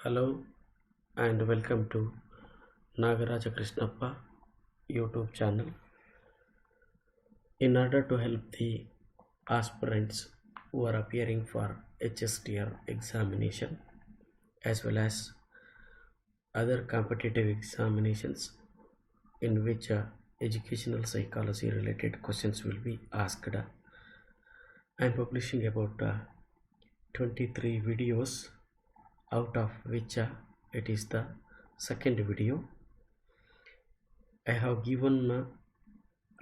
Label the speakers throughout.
Speaker 1: Hello and welcome to Nagaraja Krishnappa YouTube channel. In order to help the aspirants who are appearing for HSTR examination as well as other competitive examinations in which educational psychology related questions will be asked, I am publishing about 23 videos, out of which it is the second video. I have given a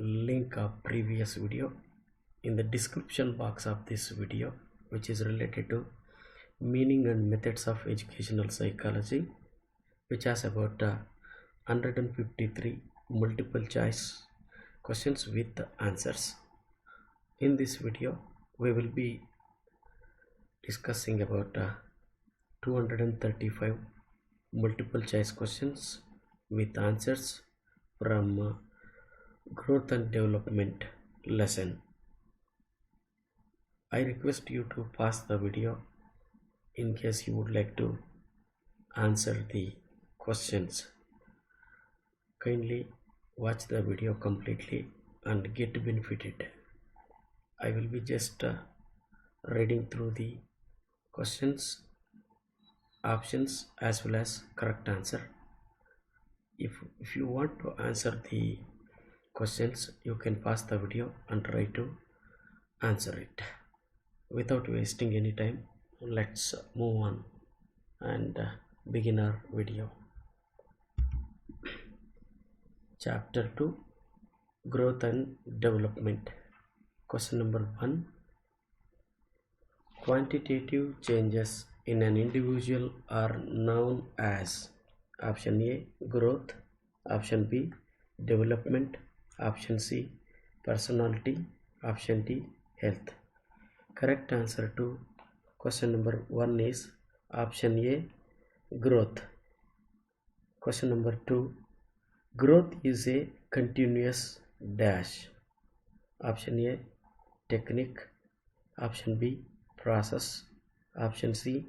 Speaker 1: link of previous video in the description box of this video, which is related to meaning and methods of educational psychology, which has about 153 multiple choice questions with answers. In this video we will be discussing about 235 multiple choice questions with answers from growth and development lesson. I request you to pause the video in case you would like to answer the questions. Kindly watch the video completely and get benefited. I will be just reading through the questions, options as well as correct answer. If you want to answer the questions, you can pause the video and try to answer it. Without wasting any time, let's move on and begin our video. Chapter 2, Growth and Development. Question number 1. Quantitative changes in an individual are known as option A, growth, option B, development, option C, personality, option D, health. Correct answer to question number 1 is option A, growth. Question number 2. Growth is a continuous dash. Option A, technique, option B, process, option C,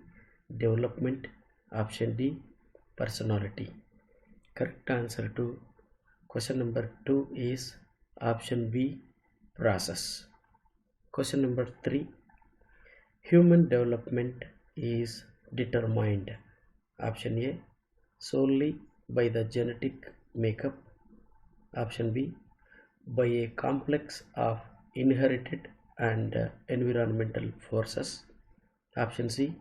Speaker 1: development, option D, personality. Correct answer to question number 2 is option B, process. Question number 3. Human development is determined. Option A, solely by the genetic makeup. Option B, by a complex of inherited and environmental forces. Option C,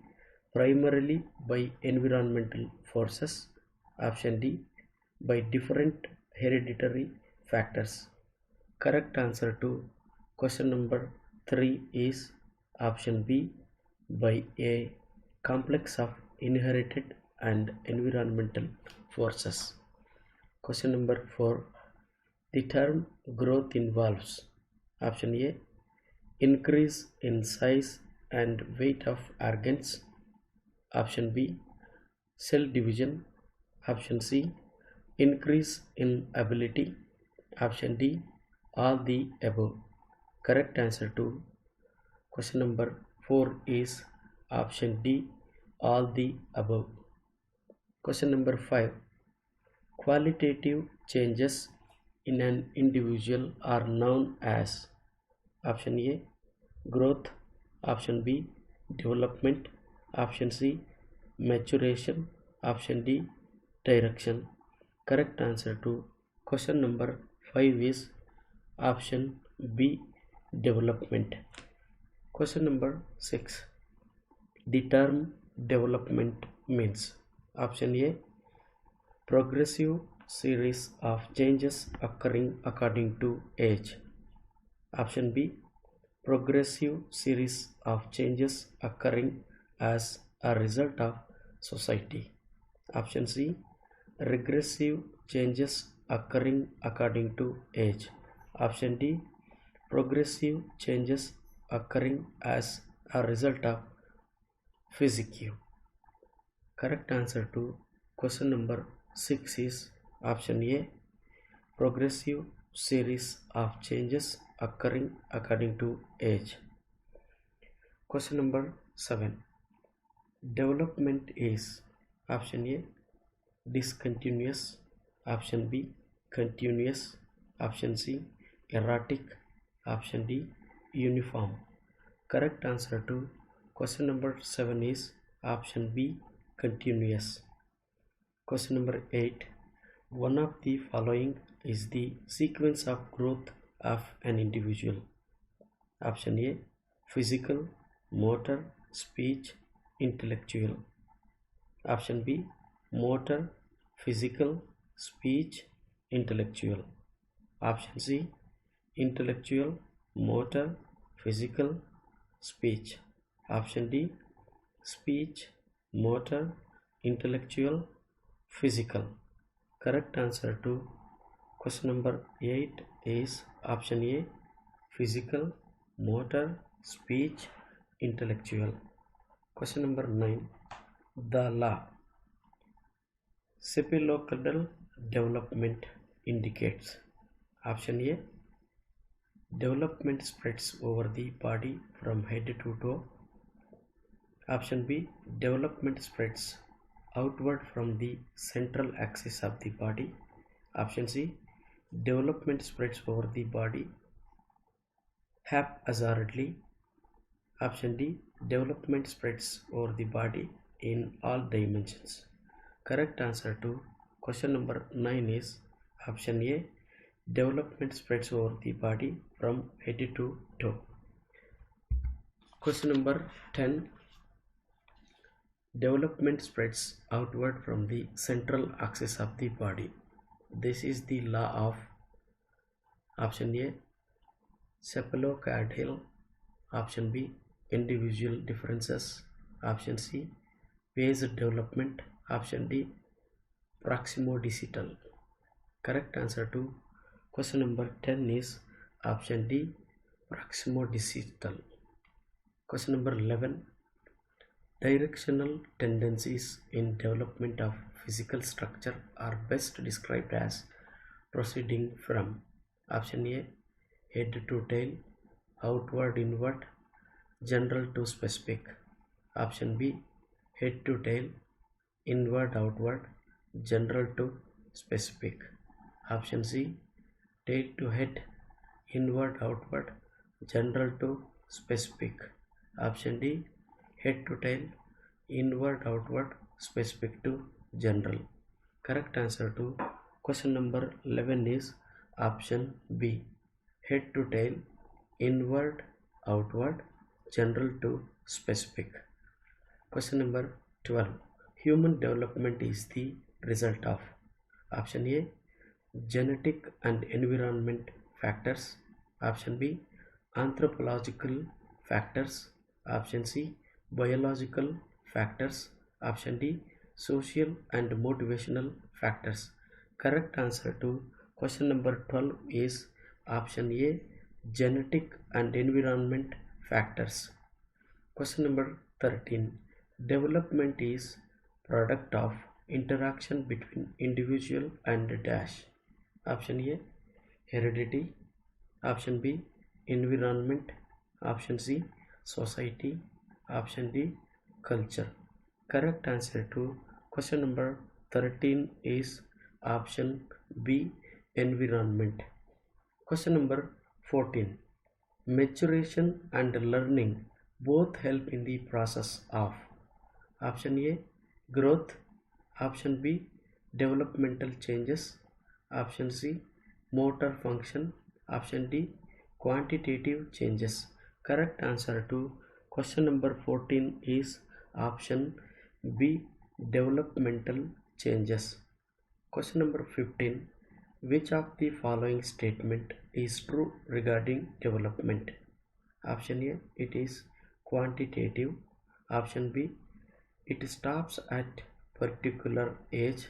Speaker 1: primarily by environmental forces. Option D, by different hereditary factors. Correct answer to question number 3 is option B, by a complex of inherited and environmental forces. Question number 4. The term growth involves option A, increase in size and weight of organs. Option B, cell division. Option C, increase in ability. Option D, all the above. Correct answer to question number 4 is option D, all the above. Question number 5. Qualitative changes in an individual are known as option A, growth, option B, development, option C, maturation, option D, direction. Correct answer to question number 5 is option B, development. Question number 6. The term development means option A, progressive series of changes occurring according to age. Option B, progressive series of changes occurring as a result of society. Option C, regressive changes occurring according to age. Option D, progressive changes occurring as a result of physique. Correct answer to question number 6 is option A, progressive series of changes occurring according to age. Question number 7. Development is Option A, discontinuous. Option B, continuous. Option C, erratic. Option D, uniform. Correct answer to question number 7 is option B, continuous. Question number 8. One of the following is the sequence of growth of an individual. Option A, physical, motor, speech, intellectual. Option B, motor, physical, speech, intellectual. Option C, intellectual, motor, physical, speech. Option D, speech, motor, intellectual, physical. Correct answer to question number 8 is option A, physical, motor, speech, intellectual. Question number 9. The law cephalocadal development indicates. Option A, development spreads over the body from head to toe. Option B, development spreads outward from the central axis of the body. Option C, development spreads over the body haphazardly. Option D, development spreads over the body in all dimensions. Correct answer to question number 9 is option A, development spreads over the body from head to toe. Question number 10. Development spreads outward from the central axis of the body. This is the law of option A, cephalocadal. Option B, individual differences. Option C, phased development. Option D, proximodistal. Correct answer to question number 10 is option D, proximodistal. Question number 11. Directional tendencies in development of physical structure are best described as proceeding from option A, head to tail, outward inward, general to specific. Option B, head to tail, inward outward, general to specific. Option C, tail to head, inward outward, general to specific. Option D, head to tail, inward outward, specific to general. Correct answer to question number 11 is option B, head to tail, inward outward, general to specific. Question number 12. Human development is the result of option A, genetic and environment factors. Option B, anthropological factors. Option C, biological factors. Option D, social and motivational factors. Correct answer to question number 12 is option A, genetic and environment factors. Question number 13. Development is product of interaction between individual and dash. Option A, heredity. Option B, environment. Option C, society. Option D, culture. Correct answer to question number 13 is option B, environment. Question number 14. Maturation and learning both help in the process of option A, growth. Option B, developmental changes. Option C, motor function. Option D, quantitative changes. Correct answer to question number 14 is option B, developmental changes. Question number 15. Which of the following statement is true regarding development? Option A, it is quantitative. Option B, it stops at particular age.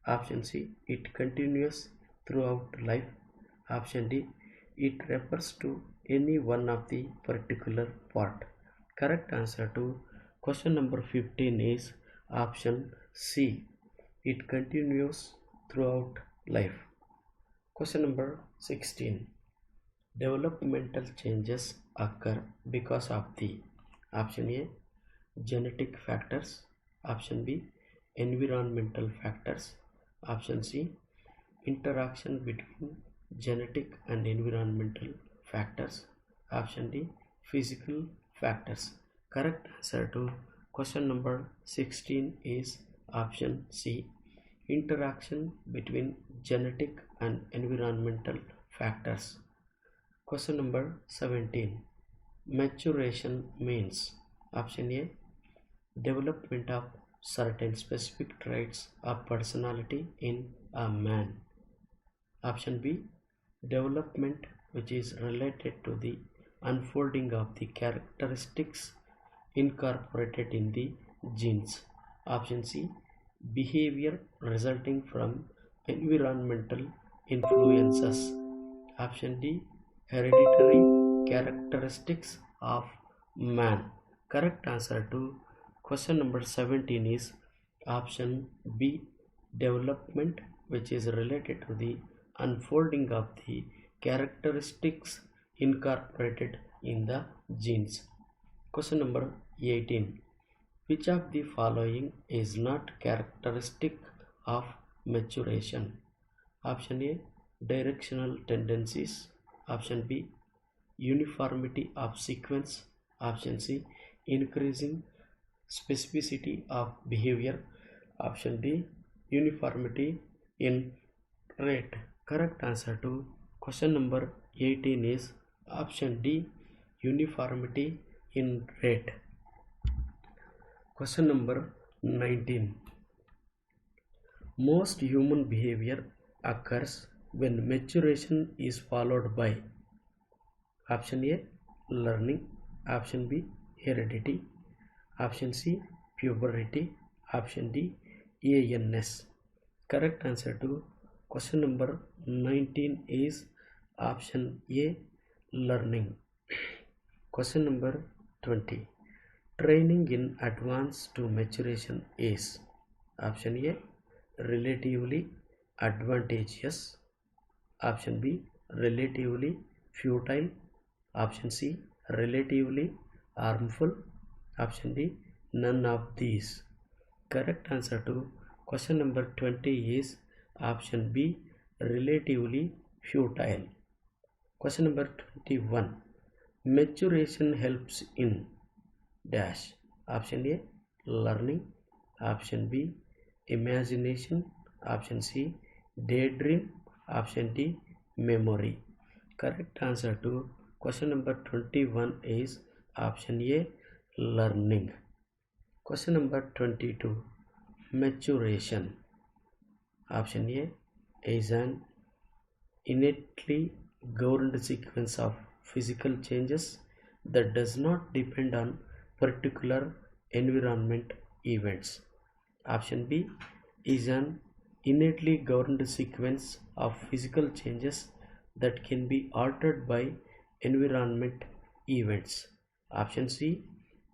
Speaker 1: Option C, it continues throughout life. Option D, it refers to any one of the particular part. Correct answer to question number 15 is option C, it continues throughout life. Question number 16. Developmental changes occur because of the option A, genetic factors. Option B, environmental factors. Option C, interaction between genetic and environmental factors. Option D, physical factors. Correct answer to question number 16 is option C, interaction between genetic and environmental factors. Question number 17, maturation means. Option A, development of certain specific traits of personality in a man. Option B, development which is related to the unfolding of the characteristics incorporated in the genes. Option C, behavior resulting from environmental influences. Option D, hereditary characteristics of man. Correct answer to question number 17 is option B, development which is related to the unfolding of the characteristics incorporated in the genes. Question number 18, which of the following is not characteristic of maturation? Option A, directional tendencies. Option B, uniformity of sequence. Option C, increasing specificity of behavior. Option D, uniformity in rate. Correct answer to question number 18 is option D, uniformity in rate. Question number 19, most human behavior occurs when maturation is followed by. Option A, learning. Option B, heredity. Option C, puberty. Option D, ANS. Correct answer to question number 19 is option A, learning. Question number 20, training in advance to maturation is. Option A, relatively advantageous. Option B, relatively futile. Option C, relatively harmful. Option D, none of these. Correct answer to question number 20 is option B, relatively futile. Question number 21, maturation helps in dash. Option A, learning. Option B, imagination. Option C, daydream. Option D, memory. Correct answer to question number 21 is option A, learning. Question number 22, maturation. Option A is an innately governed sequence of physical changes that does not depend on particular environment events. Option B is an innately governed sequence of physical changes that can be altered by environment events. Option C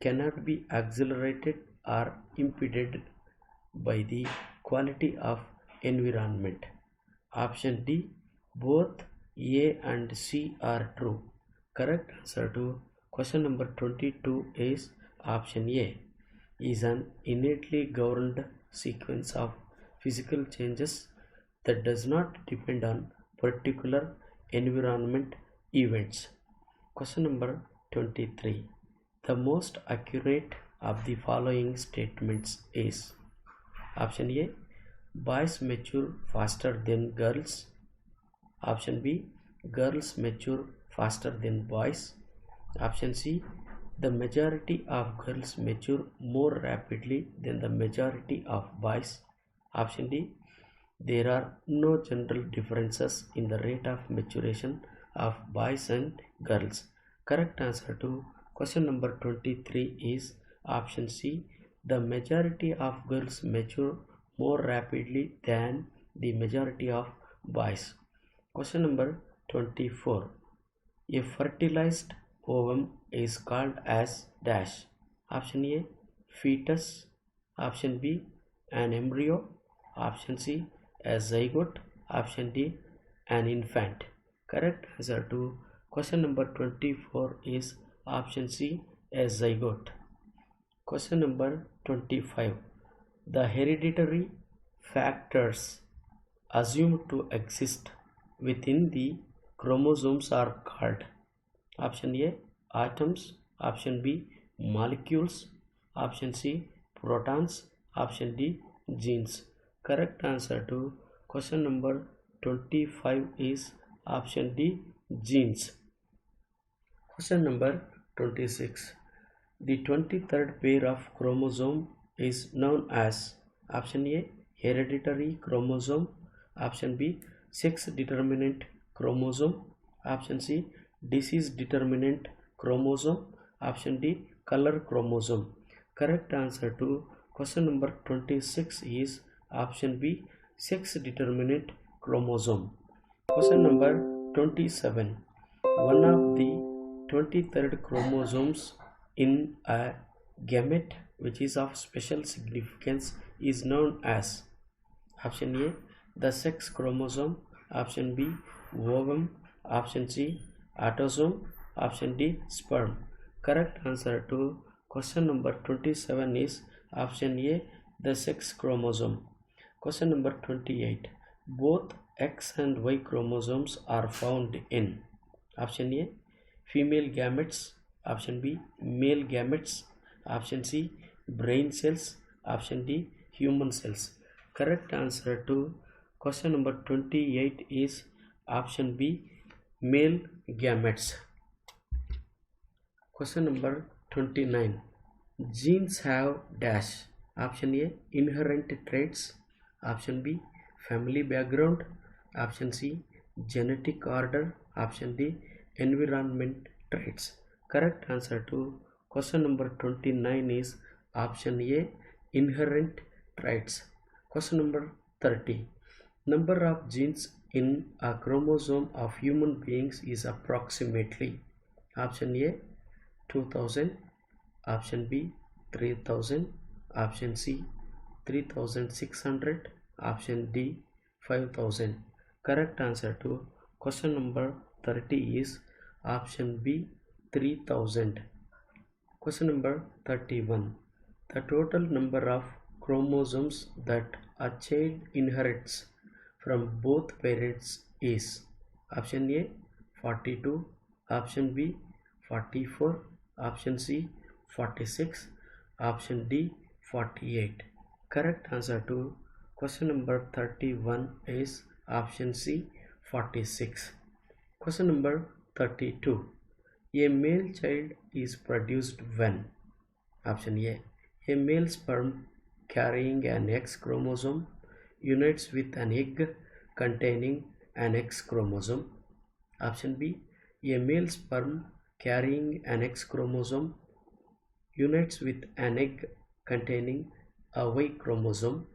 Speaker 1: cannot be accelerated or impeded by the quality of environment. Option D, both A and C are true. Correct answer to question number 22 is option A, is an innately governed sequence of physical changes that does not depend on particular environment events. Question number 23, the most accurate of the following statements is. Option A, boys mature faster than girls. Option B, girls mature faster than boys. Option C, the majority of girls mature more rapidly than the majority of boys. Option D, there are no general differences in the rate of maturation of boys and girls. Correct answer to question number 23 is option C, the majority of girls mature more rapidly than the majority of boys. Question number 24, a fertilized ovum is called as dash. Option A, fetus. Option B, an embryo. Option C, a zygote. Option D, an infant. Correct answer to question number 24 is option C, a zygote. Question number 25, The hereditary factors assumed to exist within the chromosomes are called option A atoms, option B molecules, option C protons, option D genes. Correct answer to question number 25 is option D genes. Question number 26. The 23rd pair of chromosome is known as option A hereditary chromosome, option B sex determinant chromosome, option C disease determinant chromosome, option D color chromosome. Correct answer to question number 26 is option B sex determinant chromosome. Question number 27. One of the 23rd chromosomes in a gamete which is of special significance is known as option A the sex chromosome, option B ovum, option C autosome, option D sperm. Correct answer to question number 27 is option A the sex chromosome. Question number 28. Both X and Y chromosomes are found in option A female gametes, option B male gametes, option C brain cells, option D human cells. Correct answer to question number 28 is option B male gametes. Question number 29. Genes have dash option A inherent traits, option B family background, option C genetic order, option D environment traits. Correct answer to question number 29 is option A inherent traits. Question number 30. Number of genes in a chromosome of human beings is approximately option A 2000, option B 3000, option C 3600, option D 5000. Correct answer to question number 30 is option B 3000. Question number 31. The total number of chromosomes that a child inherits from both parents is option A 42, option B 44, option C 46, option D 48. Correct answer to question number 31 is option C 46. Question number 32. A male child is produced when option A male sperm carrying an X chromosome unites with an egg containing an X chromosome, option B a male sperm carrying an X chromosome unites with an egg containing a Y chromosome,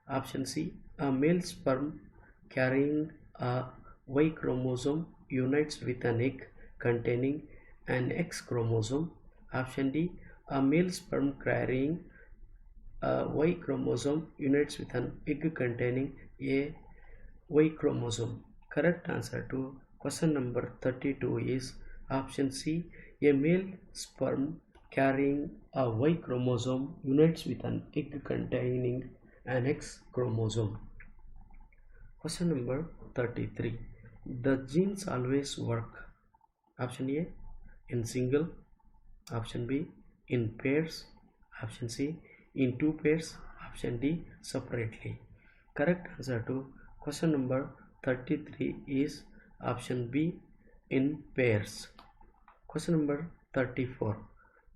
Speaker 1: option C a male sperm carrying a Y chromosome unites with an egg containing an X chromosome, option D a male sperm carrying a Y chromosome unites with an egg containing a Y chromosome. Correct answer to question number 32 is option C a male sperm carrying a Y chromosome unites with an egg containing an X chromosome. Question number 33. The genes always work option A in single, option B in pairs, option C in two pairs, option D separately. Correct answer to question number 33 is option B in pairs. Question number 34.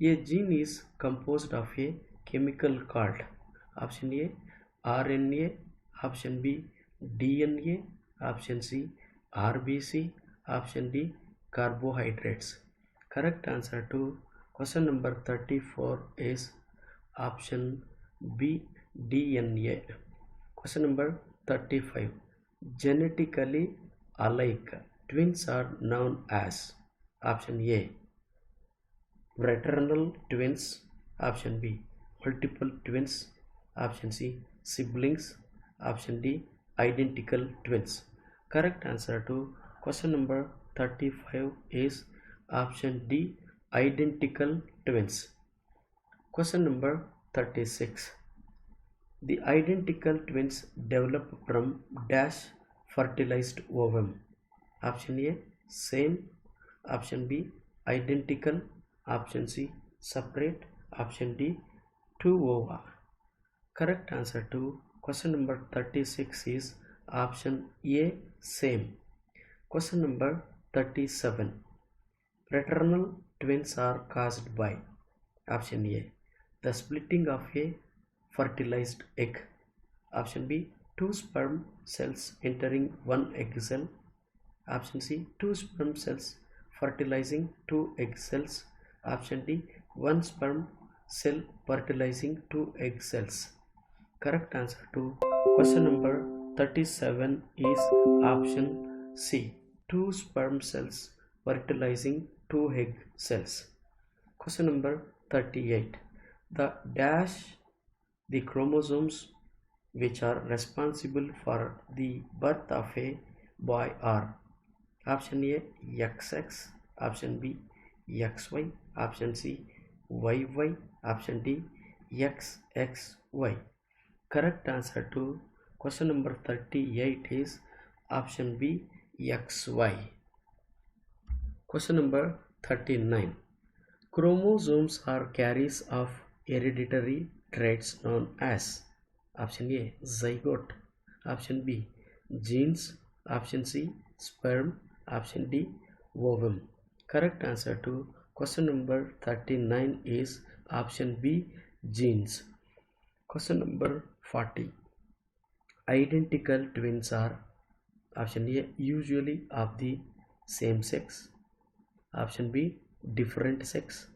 Speaker 1: A gene is composed of a chemical called option A RNA, option B DNA, option C RBC, option D carbohydrates. Correct answer to question number 34 is option B DNA. Question number 35. Genetically alike twins are known as option A fraternal twins, option B multiple twins, option C siblings, option D identical twins. Correct answer to question number 35 is option D identical twins. Question number 36. The identical twins develop from dash fertilized ovum. Option A, same. Option B, identical. Option C, separate. Option D, two ova. Correct answer to question number 36 is option A, same. Question number 37. Fraternal twins are caused by option A, the splitting of a fertilized egg. Option B, two sperm cells entering one egg cell. Option C, two sperm cells fertilizing two egg cells. Option D, one sperm cell fertilizing two egg cells. Correct answer to question number 37 is option C, two sperm cells fertilizing two egg cells. Question number 38. The dash the chromosomes which are responsible for the birth of a boy are option A, XX, option B, XY, option C, YY, option D, XXY. Correct answer to question number 38 is option B, XY. Question number 39. Chromosomes are carriers of hereditary traits known as option A, zygote, option B, genes, option C, sperm, option D, ovum. Correct answer to question number 39 is option B, genes. Question number 40. Identical twins are option A, usually of the same sex, option B, different sex,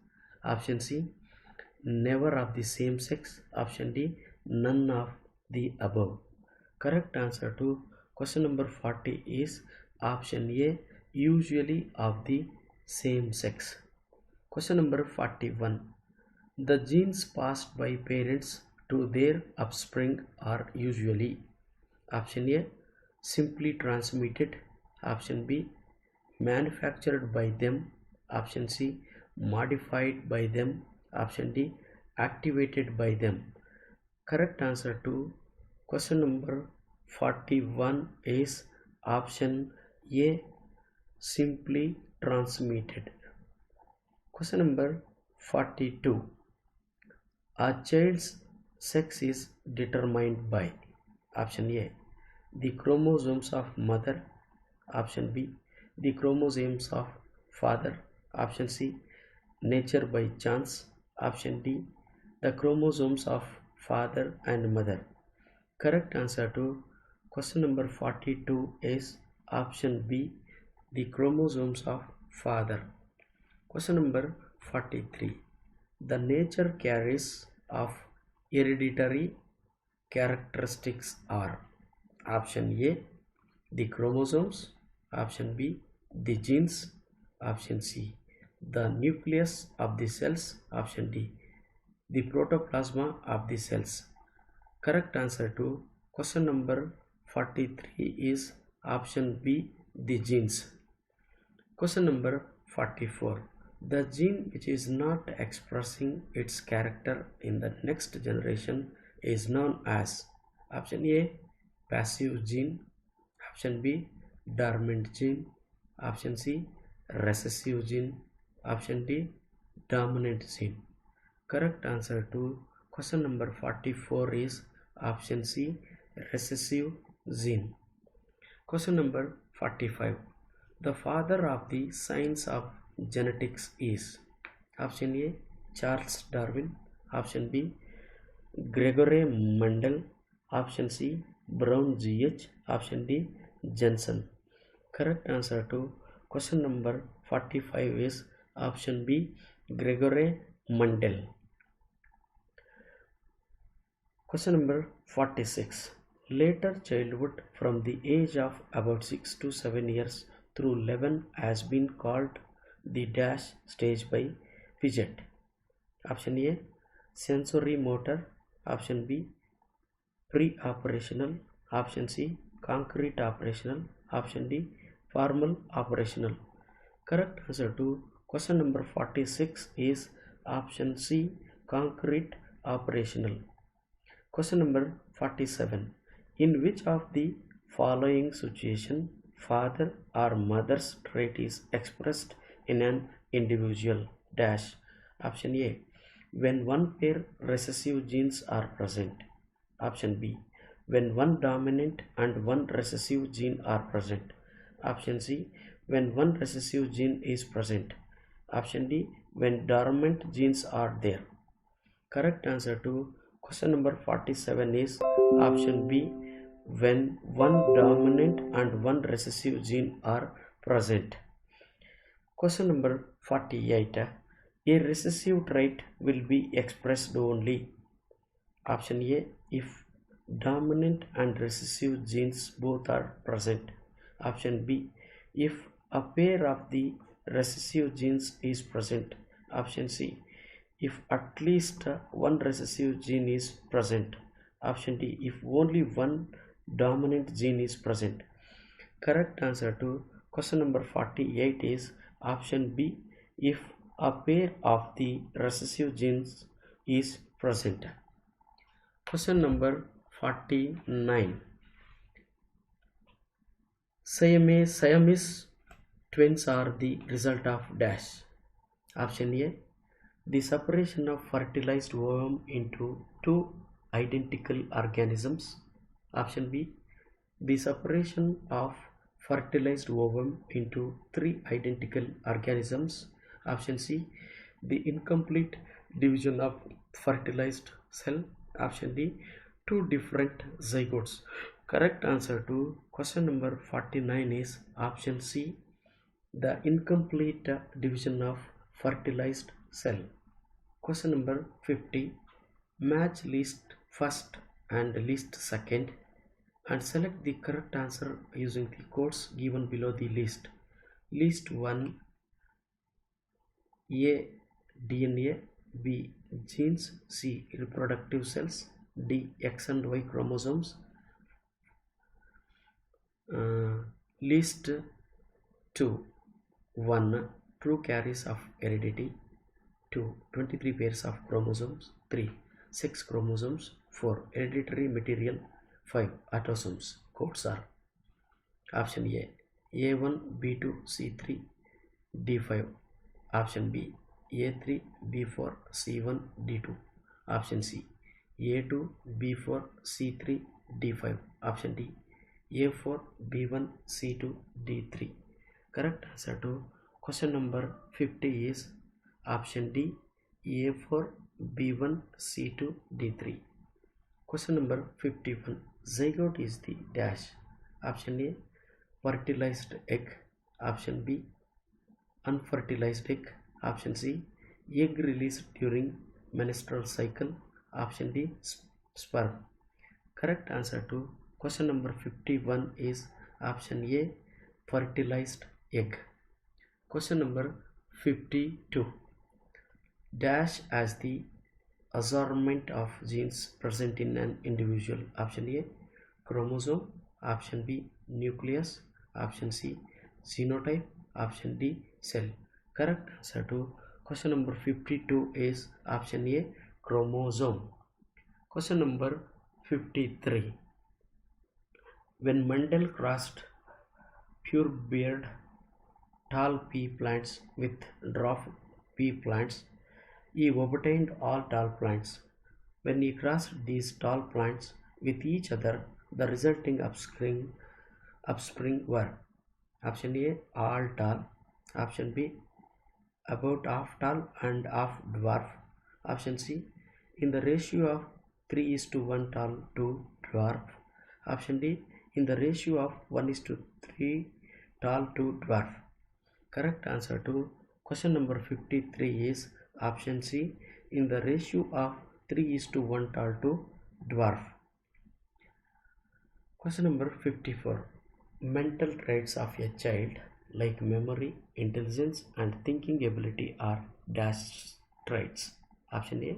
Speaker 1: option C, never of the same sex, option D, none of the above. Correct answer to question number 40 is option A, usually of the same sex. Question number 41. The genes passed by parents to their offspring are usually option A, simply transmitted, option B, manufactured by them, option C, modified by them, option D, activated by them. Correct answer to question number 41 is option A, simply transmitted. Question number 42. A child's sex is determined by option A, the chromosomes of mother, option B, the chromosomes of father, option C, nature by chance, option D, the chromosomes of father and mother. Correct answer to question number 42 is option B, the chromosomes of father. Question number 43. The nature carriers of hereditary characteristics are option A, the chromosomes, option B, the genes, option C, the nucleus of the cells, option D, the protoplasma of the cells. Correct answer to question number 43 is option B, the genes. Question number 44. The gene which is not expressing its character in the next generation is known as option A, passive gene, option B, dormant gene, option C, recessive gene, option D, dominant gene. Correct answer to question number 44 is option C, recessive gene. Question number 45. The father of the science of genetics is option A, Charles Darwin, option B, Gregory Mendel, option C, Brown G.H., option D, Jensen. Correct answer to question number 45 is option B, Gregory Mendel. Question number 46. Later childhood from the age of about 6 to 7 years through 11 has been called the dash stage by Piaget. Option A, sensory motor, option B, pre-operational, option C, concrete operational, option D, formal operational. Correct answer to question number 46 is option C, concrete operational. Question number 47. In which of the following situation father or mother's trait is expressed in an individual dash? Option A. When one pair recessive genes are present. Option B. When one dominant and one recessive gene are present. Option C. When one recessive gene is present. Option D. When dormant genes are there. Correct answer to question number 47 is option B, when one dominant and one recessive gene are present. Question number 48. A recessive trait will be expressed only. Option A, if dominant and recessive genes both are present. Option B, if a pair of the recessive genes is present. Option C, if at least one recessive gene is present. Option D, if only one dominant gene is present. Correct answer to question number 48 is option B, if a pair of the recessive genes is present. Question number 49. Siamese twins are the result of dash. Option A, the separation of fertilized ovum into two identical organisms. Option B, the separation of fertilized ovum into three identical organisms. Option C, the incomplete division of fertilized cell. Option D, two different zygotes. Correct answer to question number 49 is option C, the incomplete division of fertilized cell. Question number 50. Match list first and list second and select the correct answer using the codes given below the list. List 1, A. DNA, B. Genes, C. Reproductive cells, D. X and Y chromosomes. List 2, 1. True carriers of heredity, 2. 23 pairs of chromosomes, 3. 6 chromosomes, 4. Hereditary material, 5. autosomes. Codes are option A, A1, B2, C3, D5. Option B, A3, B4, C1, D2. Option C, A2, B4, C3, D5. Option D, A4, B1, C2, D3. Correct answer to question number 50 is option D, A4, B1, C2, D3. Question number 51. Zygote is the dash. Option A, fertilized egg. Option B, unfertilized egg. Option C, egg released during menstrual cycle. Option D, sperm. Correct answer to question number 51 is option A, fertilized egg. Question number 52. Dash as the assortment of genes present in an individual. Option A, chromosome. Option B, nucleus. Option C, genotype. Option D, cell. Correct answer to question number 52 is option A, chromosome. Question number 53. When Mendel crossed purebred tall pea plants with dwarf pea plants, he obtained all tall plants. When he crossed these tall plants with each other, the resulting offspring were option A, all tall. Option B, about half tall and half dwarf. Option C, in the ratio of 3:1 tall to dwarf. Option D, in the ratio of 1:3 tall to dwarf. Correct answer to question number 53 is option C, in the ratio of 3:1 tall to dwarf. Question number 54. Mental traits of a child like memory, intelligence and thinking ability are dash traits. Option A,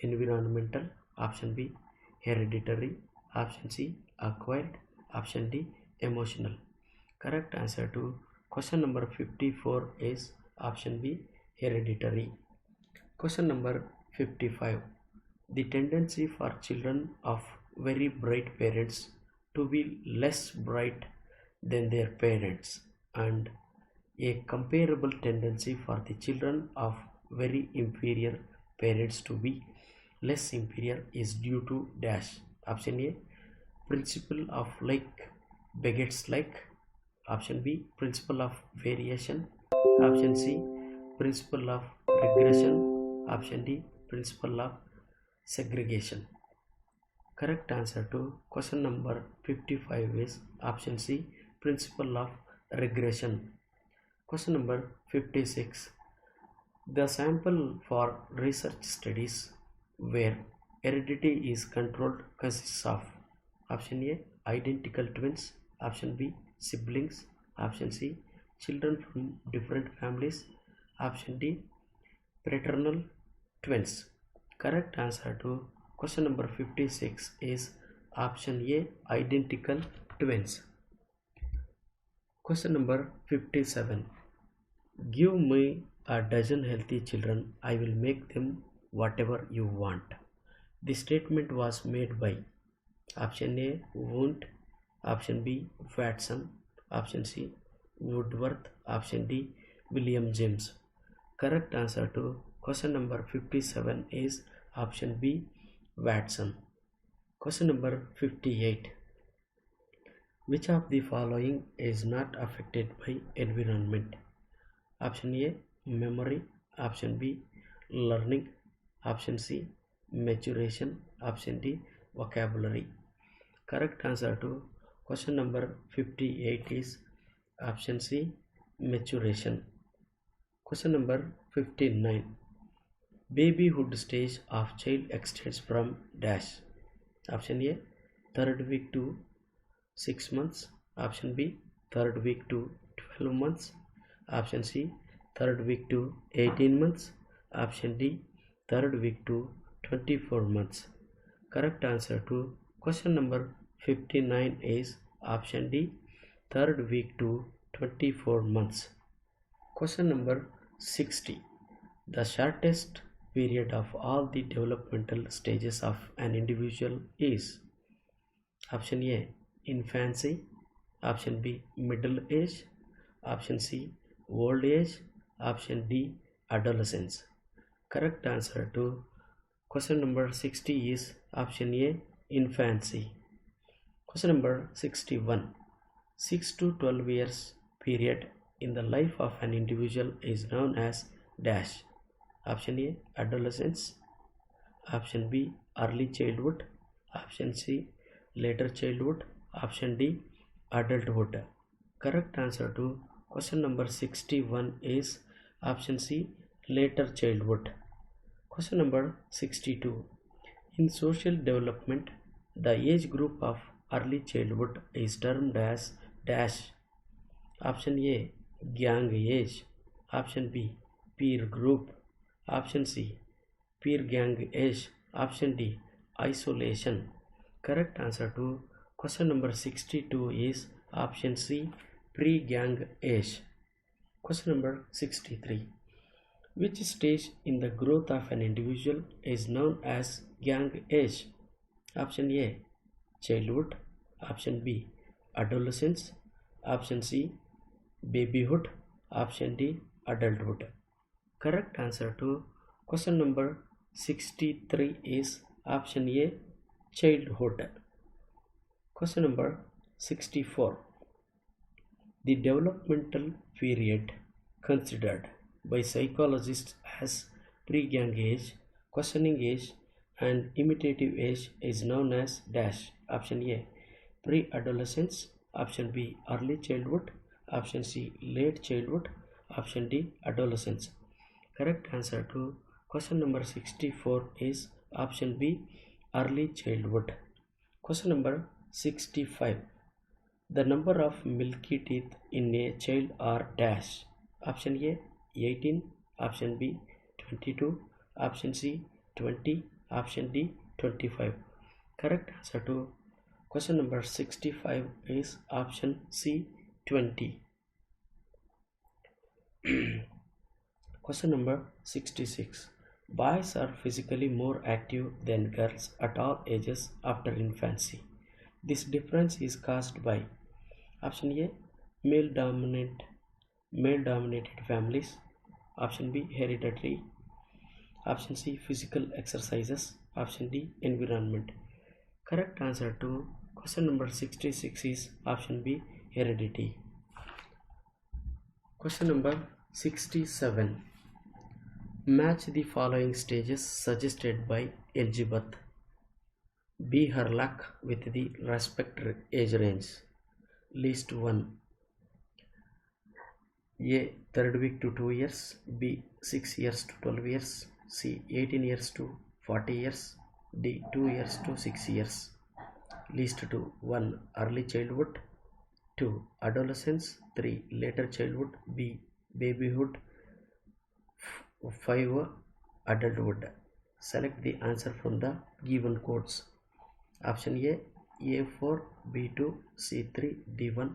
Speaker 1: environmental. Option B, hereditary. Option C, acquired. Option D, emotional. Correct answer to question number 54 is option B, hereditary. Question number 55. The tendency for children of very bright parents to be less bright than their parents, and a comparable tendency for the children of very inferior parents to be less inferior is due to dash. Option A, principle of like begets like. Option B, principle of variation. Option C, principle of regression. Option D, principle of segregation. Correct answer to question number 55 is option C, principle of regression. Question number 56. The sample for research studies where heredity is controlled consists of option A, identical twins. Option B, siblings. Option C, children from different families. Option D, fraternal twins. Correct answer to question number 56 is option A, identical twins. Question number 57. Give me a dozen healthy children, I will make them whatever you want. The statement was made by option A, Wundt. Option B, Watson. Option C, Woodworth. Option D, William James. Correct answer to question number 57 is option B, Watson. Question number 58. Which of the following is not affected by environment? Option A, memory. Option B, learning. Option C, maturation. Option D, vocabulary. Correct answer to question number 58 is option C, maturation. Question number 59. Babyhood stage of child extends from dash. Option A, third week to 6 months. Option B, third week to 12 months. Option C, third week to 18 months. Option D, third week to 24 months. Correct answer to question number 59 is option D, third week to 24 months. Question number 60. The shortest period of all the developmental stages of an individual is option A, infancy. Option B, middle age. Option C, old age. Option D, adolescence. Correct answer to question number 60 is option A, infancy. Question number 61. 6 to 12 years period in the life of an individual is known as dash. Option A, adolescence. Option B, early childhood. Option C, later childhood. Option D, adulthood. Correct answer to question number 61 is option C, later childhood. Question number 62. In social development, the age group of early childhood is termed as dash. Option A, gang age. Option B, peer group. Option C, peer gang age. Option D, isolation. Correct answer to question number 62 is option C, pre-gang age. Question number 63. Which stage in the growth of an individual is known as gang age? Option A, childhood. Option B, adolescence. Option C, babyhood. Option D, adulthood. Correct answer to question number 63 is option A, childhood. Question number 64. The developmental period considered by psychologists as pre-gang age, questioning age, and imitative age is known as dash. Option A, pre-adolescence. Option B, early childhood. Option C, late childhood. Option D, adolescence. Correct answer to question number 64 is option B, early childhood. Question number 65. The number of milky teeth in a child are dash. Option A, 18. Option B, 22. Option C, 20. Option D, 25. Correct answer to question number 65 is option C, 20. Question number 66. Boys are physically more active than girls at all ages after infancy. This difference is caused by option A, male dominant male dominated families, option B, hereditary, option C, physical exercises, option D, environment. Correct answer to question number 66 is option B, heredity. Question number 67. Match the following stages suggested by Elizabeth B. Her luck with the respective age range. List 1. A. Third week to 2 years. B. 6 years to 12 years. C. 18 years to 40 years. D. 2 years to 6 years. List 2. 1. Early childhood. 2. Adolescence. 3. Later childhood. B. Babyhood. 5. Adulthood. Select the answer from the given codes. Option A, A4, B2, C3, D1.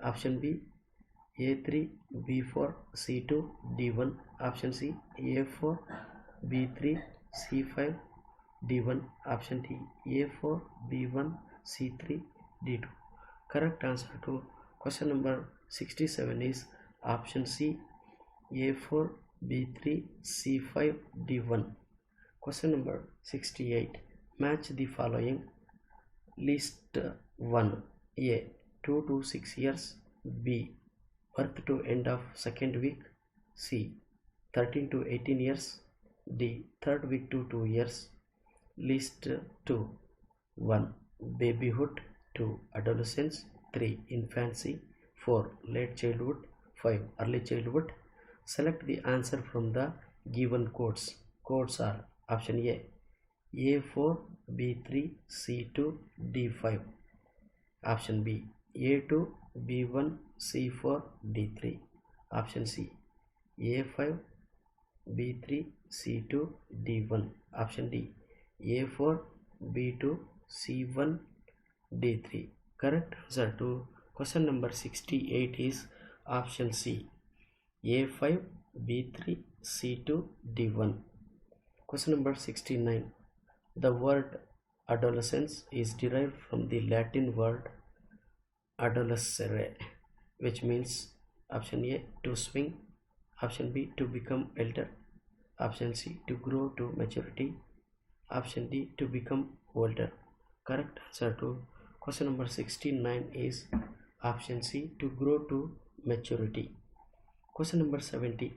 Speaker 1: Option B, A3, B4, C2, D1. Option C, A4, B3, C5, D1. Option D, A4, B1, C3, D2. Correct answer to question number 67 is option C, A4, B3, C5, D1. Question number 68. Match the following. List 1. A. 2 to 6 years. B. Birth to end of second week. C. 13 to 18 years. D. Third week to 2 years. List 2. 1. Babyhood. 2. Adolescence. 3. Infancy. 4. Late childhood. 5. Early childhood. Select the answer from the given codes. Codes are option A, A4, B3, C2, D5. Option B, A2, B1, C4, D3. Option C, A5, B3, C2, D1. Option D, A4, B2, C1, D3. Correct answer to question number 68 is option C, A5, B3, C2, D1. Question number 69. The word adolescence is derived from the Latin word adolescere, which means option A, to swing, option B, to become elder, option C, to grow to maturity, option D, to become older. Correct answer to question number 69 is option C, to grow to maturity. Question number 70.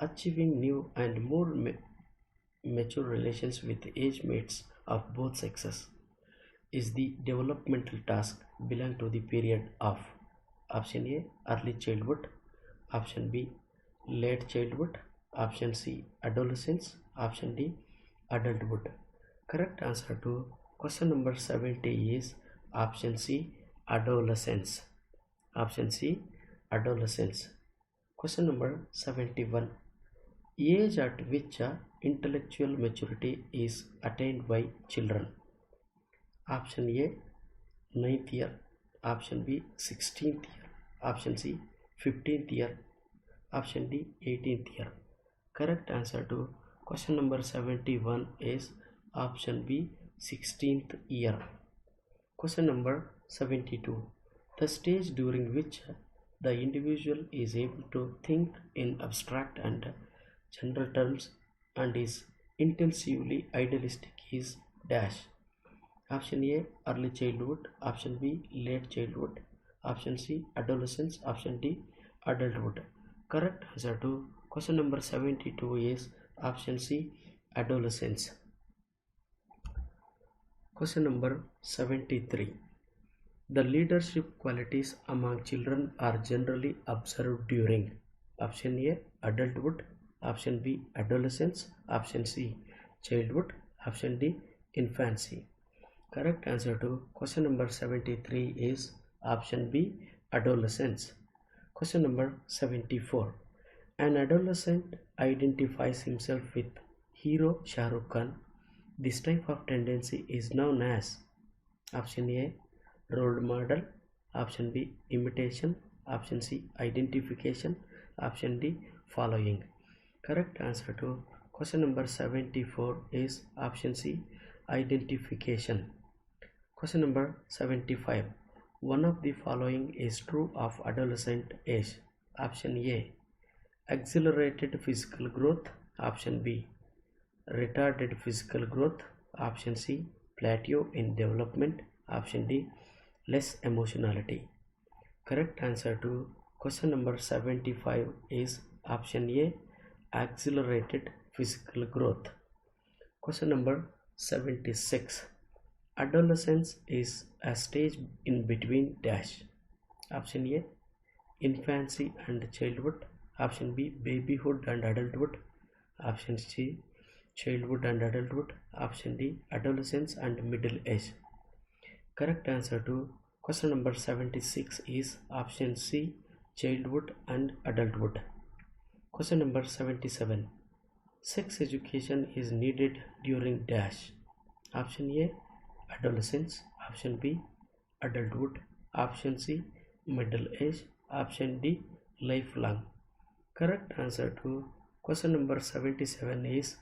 Speaker 1: Achieving new and more mature relations with age mates of both sexes is the developmental task belong to the period of option A, early childhood, option B, late childhood, option C, adolescence, option D, adulthood. Correct answer to question number 70 is option C, adolescence. Option C, adolescence. Question number 71. Age at which intellectual maturity is attained by children. Option A, 9th year. Option B, 16th year. Option C, 15th year. Option D, 18th year. Correct answer to question number 71 is option B, 16th year. Question number 72. The stage during which the individual is able to think in abstract and general terms and is intensively idealistic is dash. Option A, early childhood. Option B, late childhood. Option C, adolescence. Option D, adulthood. Correct answer to question number 72 is option C, adolescence. Question number 73. The leadership qualities among children are generally observed during option A, adulthood, option B, adolescence, option C, childhood, option D, infancy. Correct answer to question number 73 is option B, adolescence. Question number 74. An adolescent identifies himself with hero Shah Rukh Khan. This type of tendency is known as option A, role model, option B, imitation, option C, identification, option D, following. Correct answer to Question number 74 is option C, identification. Question number 75. One of the following is true of adolescent age. Option A, accelerated physical growth. Option B, retarded physical growth. Option C, plateau in development. Option D, less emotionality. Correct answer to question number 75 is option A, accelerated physical growth. Question number 76. Adolescence is a stage in between dash. Option A, infancy and childhood. Option B, babyhood and adulthood. Option C, childhood and adulthood. Option D, adolescence and middle age. Correct answer to question number 76 is option C, childhood and adulthood. Question number 77. Sex education is needed during dash. Option A, adolescence. Option B, adulthood. Option C, middle age. Option D, lifelong. Correct answer to question number 77 is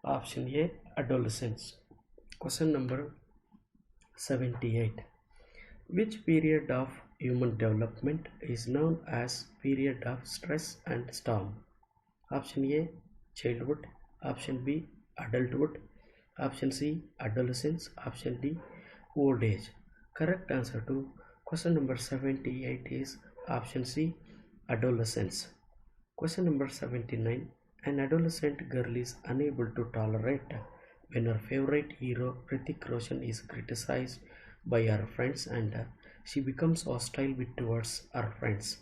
Speaker 1: option A, adolescence. Question number 78. Which period of human development is known as period of stress and storm? Option A, childhood. Option B, adulthood. Option C, adolescence. Option D, old age. Correct answer to question number 78 is option C, adolescence. Question number 79. An adolescent girl is unable to tolerate when her favorite hero Hrithik Roshan is criticized by her friends and she becomes hostile towards her friends.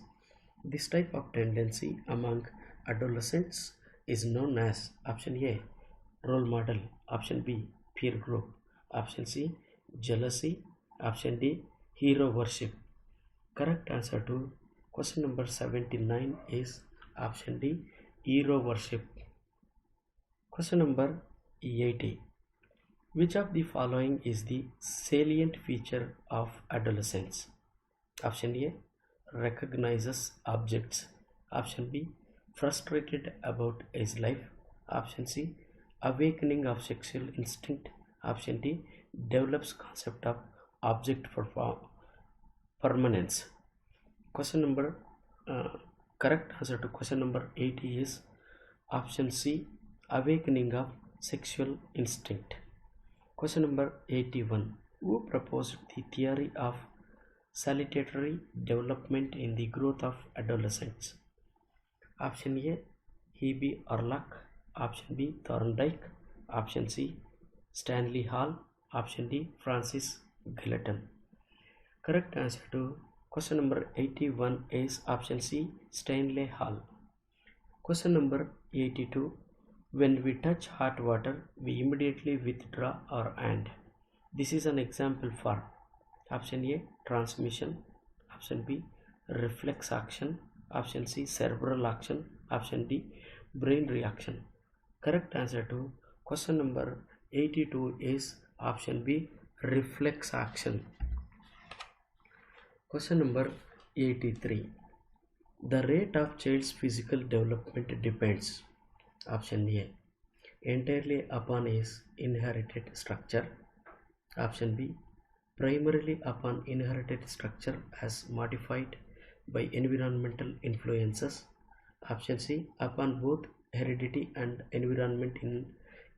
Speaker 1: This type of tendency among adolescents is known as option A, role model. Option B, peer group. Option C, jealousy. Option D, hero worship. Correct answer to question number 79 is option D, hero worship. Question number 80. Which of the following is the salient feature of adolescence? Option A, recognizes objects. Option B, frustrated about his life. Option C, awakening of sexual instinct. Option D, develops concept of object for permanence. Question number correct answer to question number 80 is option C, awakening of sexual instinct. Question number 81. Who proposed the theory of salutary development in the growth of adolescents? Option A, Hebe Orlock. Option B, Thorndike. Option C, Stanley Hall. Option D, Francis Galton. Correct answer to question number 81 is option C, Stanley Hall. Question number 82. When we touch hot water, we immediately withdraw our hand. This is an example for option A, transmission. Option B, reflex action. Option C, cerebral action. Option D, brain reaction. Correct answer to question number 82 is option B, reflex action. Question number 83. The rate of child's physical development depends. Option A, entirely upon his inherited structure. Option B, primarily upon inherited structure as modified by environmental influences. Option C, upon both heredity and environment in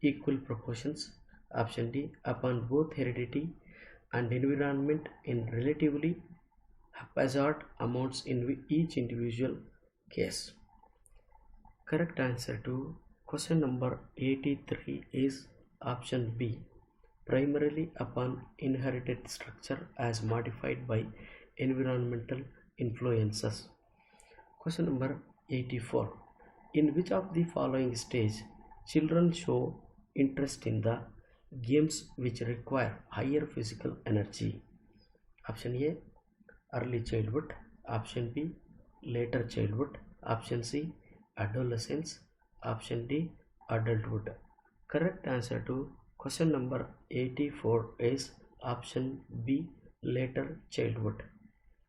Speaker 1: equal proportions. Option D, upon both heredity and environment in relatively haphazard amounts in each individual case. Correct answer to question number 83 is option B, primarily upon inherited structure as modified by environmental influences. Question number 84. In which of the following stage children show interest in the games which require higher physical energy? Option A, early childhood. Option B, later childhood. Option C, adolescence. Option D, adulthood. Correct answer to question number 84 is option B, later childhood.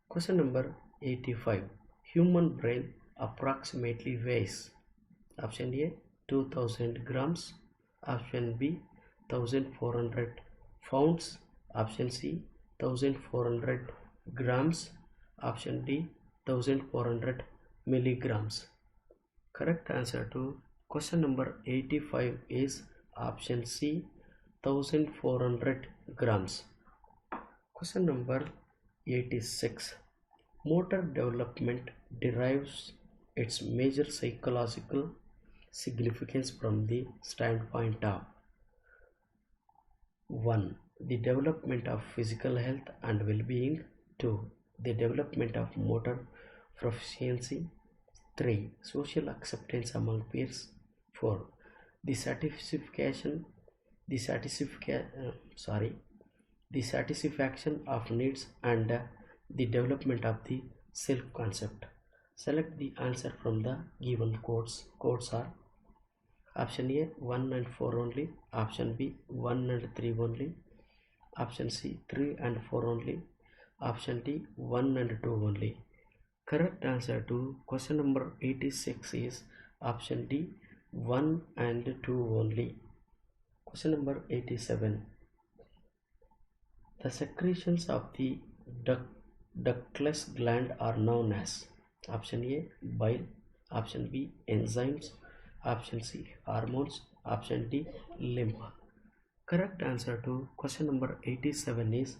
Speaker 1: Question number 85. Human brain approximately weighs. Option A, 2000 grams. Option B 1400 pounds. Option C 1400 grams. Option D 1400 milligrams. Correct answer to question number 85 is option C 1400 grams. Question number 86. Motor development derives its major psychological significance from the standpoint of 1. The development of physical health and well-being. 2. The development of motor proficiency. 3. Social acceptance among peers. 4. The satisfaction the satisfaction of needs and the development of the self concept. Select the answer from the given codes. Codes are option A 1 and 4 only, option B 1 and 3 only, option C 3 and 4 only, option D 1 and 2 only. Correct answer to question number 86 is option D 1 and 2 only. Question number 87. The secretions of the ductless gland are known as option A bile, option B enzymes, option C hormones, option D lymph. Correct answer to question number 87 is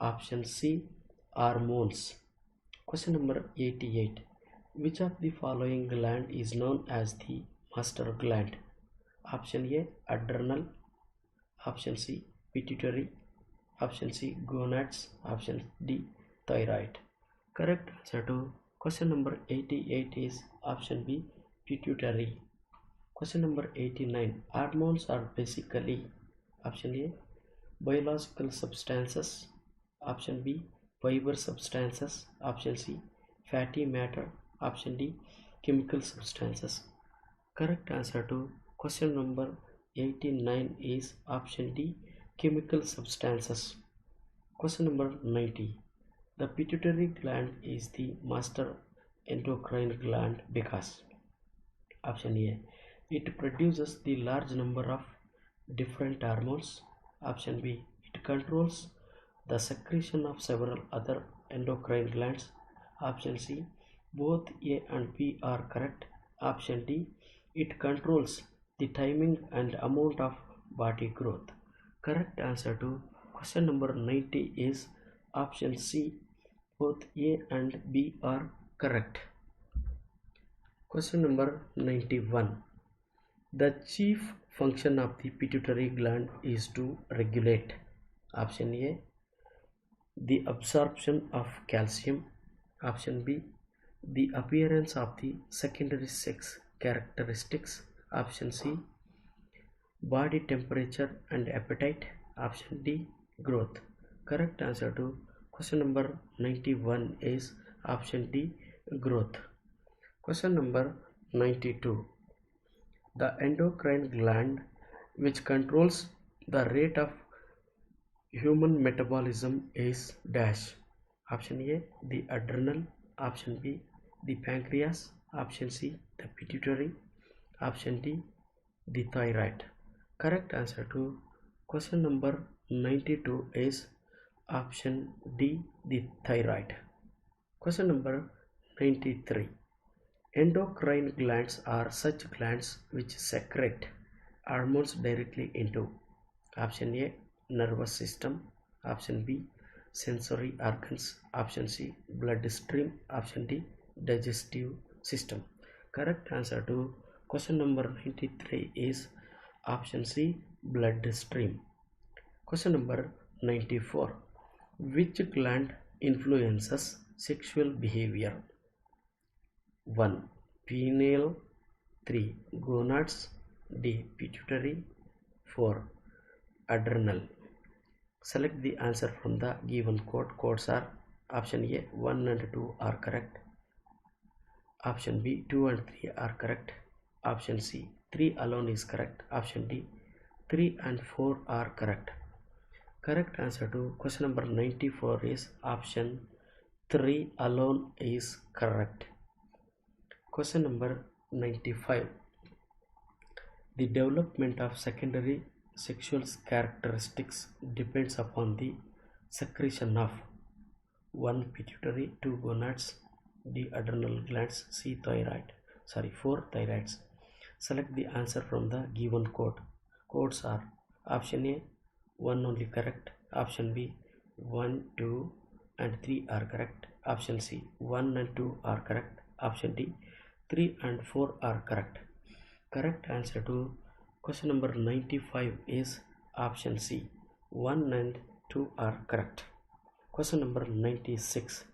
Speaker 1: option C hormones. Question number 88. Which of the following gland is known as the master gland? Option A adrenal, option C pituitary, option C gonads, option D thyroid. Correct answer to question number 88 is option B pituitary. Question number 89. Hormones are basically option A biological substances, option B fiber substances, option C fatty matter, option D chemical substances. Correct answer to question number 89 is option D chemical substances. Question number 90. The pituitary gland is the master endocrine gland because option A it produces the large number of different hormones, option B it controls the secretion of several other endocrine glands, option C both A and B are correct, option D it controls the timing and amount of body growth. Correct answer to question number 90 is option C both A and B are correct. Question number 91. The chief function of the pituitary gland is to regulate option A the absorption of calcium, option B the appearance of the secondary sex characteristics, option C body temperature and appetite, option D growth. Correct answer to question number 91 is option D growth. Question number 92. The endocrine gland which controls the rate of human metabolism is dash. Option A the adrenal, option B the pancreas, option C the pituitary, option D the thyroid. Correct answer to question number 92 is option D the thyroid. Question number 93. Endocrine glands are such glands which secrete hormones directly into option A nervous system, option B sensory organs, option C bloodstream, option D digestive system. Correct answer to question number 93 is option C bloodstream. Question number 94. Which gland influences sexual behavior? 1. Pineal, 3. Gonads, D. Pituitary, 4. Adrenal. Select the answer from the given code. Codes are option A 1 and 2 are correct, option B 2 and 3 are correct, option C 3 alone is correct, option D 3 and 4 are correct. Correct answer to question number 94 is option 3 alone is correct. Question number 95. The development of secondary sexual characteristics depends upon the secretion of 1. Pituitary, 2. Gonads, D. Adrenal glands, 4. Thyroids. Select the answer from the given code. Codes are option A 1 only correct, option B 1, 2 and 3 are correct, option C 1 and 2 are correct, option D 3 and 4 are correct. Correct answer to question number 95 is option C 1 and 2 are correct. Question number 96.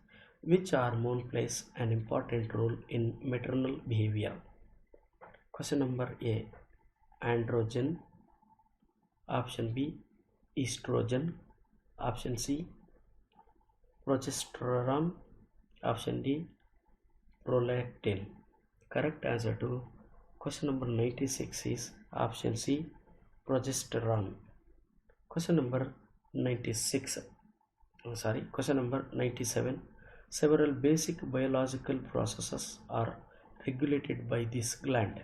Speaker 1: Which hormone plays an important role in maternal behavior? Question number A androgen, option B estrogen, option C progesterone, option D prolactin. Correct answer to question number 96 is option C progesterone. Question number 97. Several basic biological processes are regulated by this gland.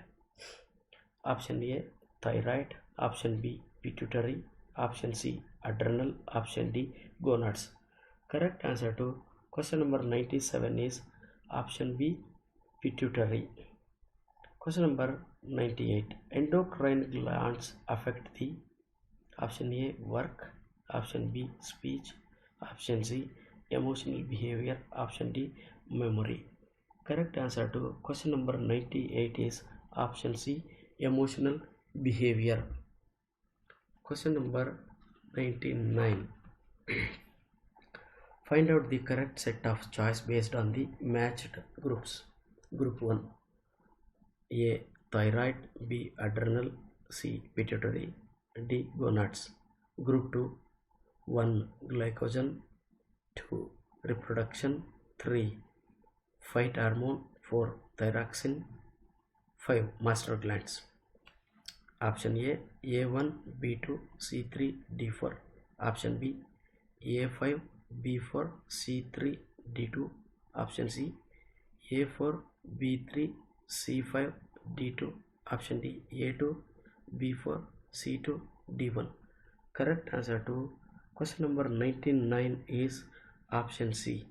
Speaker 1: Option A thyroid, option B pituitary, option C adrenal, option D gonads. Correct answer to question number 97 is option B pituitary. Question number 98. Endocrine glands affect the option A work, option B speech, option C emotional behavior, option D memory. Correct answer to question number 98 is option C emotional behavior. Question number 99. Find out the correct set of choice based on the matched groups. Group 1 A thyroid, B adrenal, C pituitary, D gonads. Group 2 1 glycogen, 2 reproduction, 3 fight hormone, 4 thyroxine, 5 master glands. Option A A1, B2, C3, D4. Option B A5, B4, C3, D2. Option C A4, B3, C5, D2. Option D A2, B4, C2, D1. Correct answer to question number 99 is option C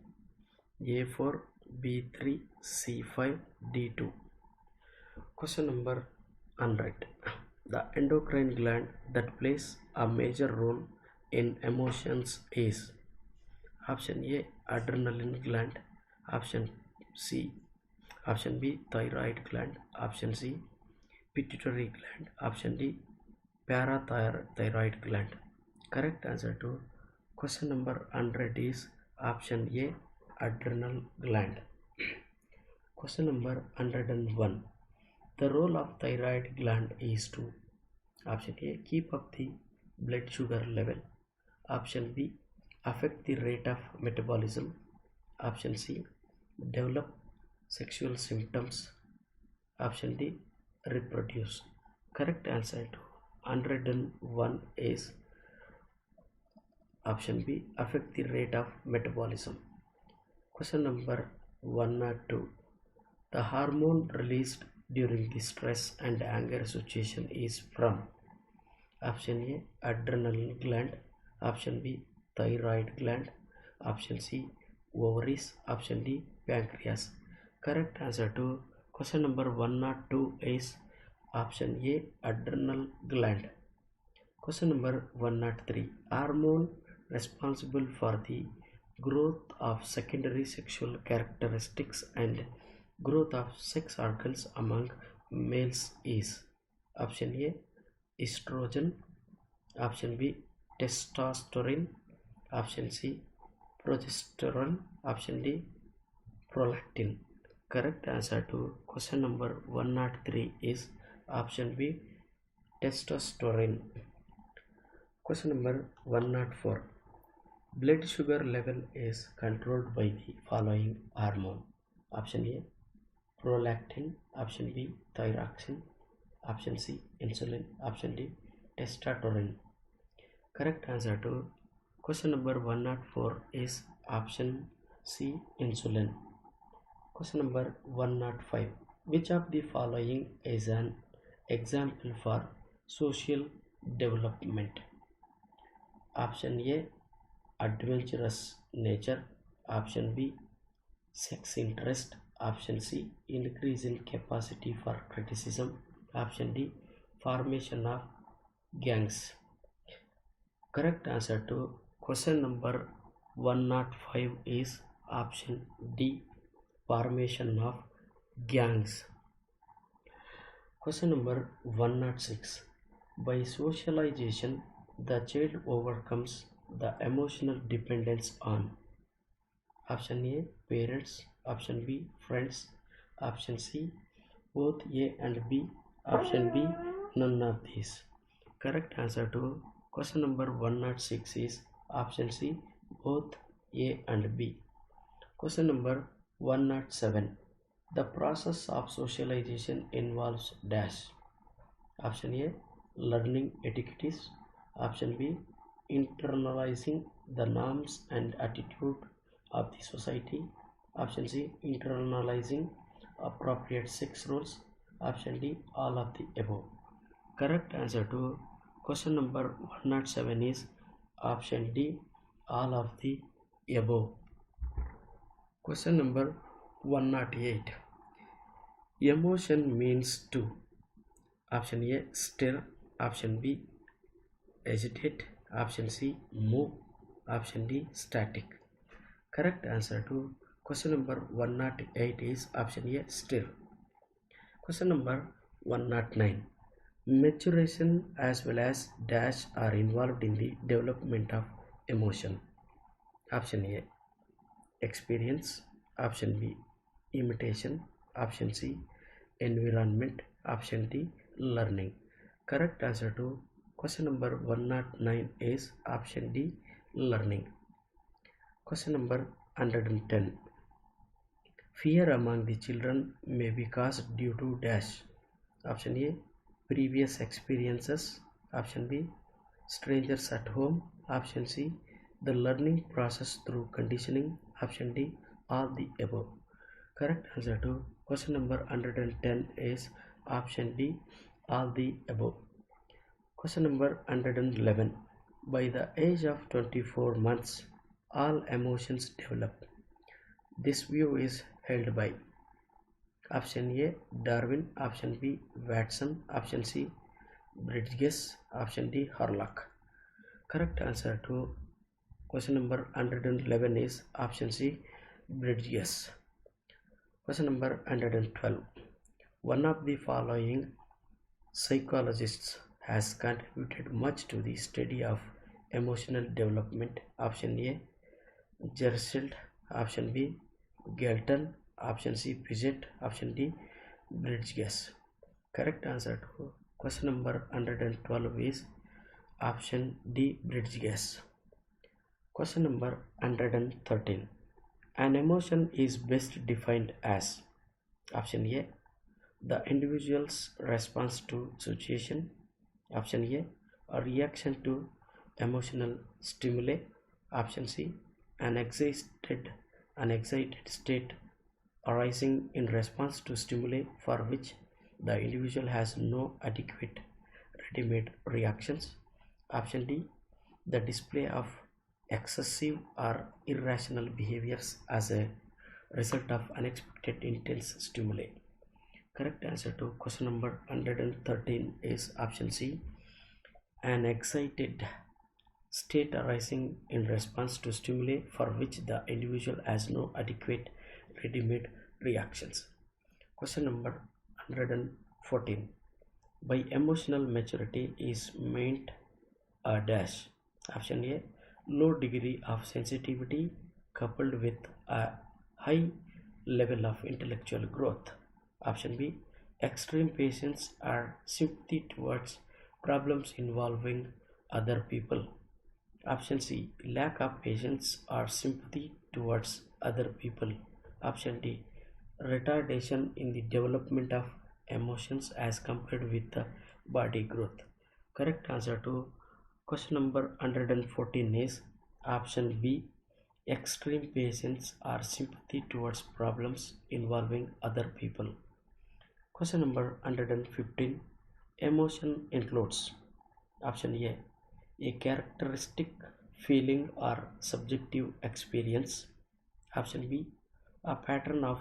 Speaker 1: A4, B3, C5, D2. Question number 100. The endocrine gland that plays a major role in emotions is option A adrenaline gland, option B thyroid gland, option C pituitary gland, option D parathyroid gland. Correct answer to question number 100 is option A adrenal gland. Question number 101. The role of thyroid gland is to option A keep up the blood sugar level, option B affect the rate of metabolism, option C develop sexual symptoms, option D reproduce. Correct answer to 101 is option B affect the rate of metabolism. Question number 102. The hormone released during the stress and anger situation is from option A adrenal gland, option B thyroid gland, option C ovaries, option D pancreas. Correct answer to question number 102 is option A adrenal gland. Question number 103. Hormone responsible for the growth of secondary sexual characteristics and growth of sex organs among males is option A estrogen, option B testosterone, option C progesterone, option D prolactin. Correct answer to question number 103 is option B testosterone. Question number 104. Blood sugar level is controlled by the following hormone. Option A prolactin, option B thyroxine, option C insulin, option D testosterone. Correct answer to question number 104 is option C insulin. Question number 105. Which of the following is an example for social development. Option A, adventurous nature. Option B, sex interest. Option C, increase in capacity for criticism. Option D, formation of gangs. Correct answer to question number 105 is option D, formation of gangs. Question number 106. By socialization, the child overcomes the emotional dependence on option A, parents, option B, friends, option C, both A and B, option B, none of these. Correct answer to question number 106 is option C, both A and B. Question number 107. The process of socialization involves dash. Option A, learning etiquettes. Option B, internalizing the norms and attitude of the society. Option C, internalizing appropriate sex roles. Option D, all of the above. Correct answer to question number 107 is option D, all of the above. Question number 108. Emotion means to. Option A, stir. Option B, agitate. Option C, move. Option D, static. Correct answer to question number 108 is option A, stir. Question number 109. Maturation as well as dash are involved in the development of emotion. Option A, experience. Option B, imitation. Option C, environment. Option D, learning. Correct answer to question number 109 is option D, learning. Question number 110. Fear among the children may be caused due to dash. Option A, previous experiences. Option B, strangers at home. Option C, the learning process through conditioning. Option D, all the above. Correct answer to question number 110 is option D, all the above. Question number 111. By the age of 24 months, all emotions develop. This view is held by option A, Darwin. Option B, Watson. Option C, Bridges. Option D, Harlock. Correct answer to question number 111 is option C, Bridges. Question number 112. One of the following psychologists has contributed much to the study of emotional development. Option A, Gershild. Option B, Galton. Option C, Piaget. Option D, Bridges. Correct answer to question number 112 is option D, Bridges. Question number 113. An emotion is best defined as option A, the individual's response to situation. Option A reaction to emotional stimuli. Option C, an excited state arising in response to stimuli for which the individual has no adequate ready-made reactions. Option D, the display of excessive or irrational behaviors as a result of unexpected intense stimuli. Correct answer to question number 113 is option C, an excited state arising in response to stimuli for which the individual has no adequate ready-made reactions. Question number 114. By emotional maturity is meant a dash. Option A, low degree of sensitivity coupled with a high level of intellectual growth. Option B, extreme patience or sympathy towards problems involving other people. Option C, lack of patience or sympathy towards other people. Option D, retardation in the development of emotions as compared with the body growth. Correct answer to question number 114 is option B, extreme patience or sympathy towards problems involving other people. Question number 115. Emotion includes option A characteristic feeling or subjective experience. Option B, a pattern of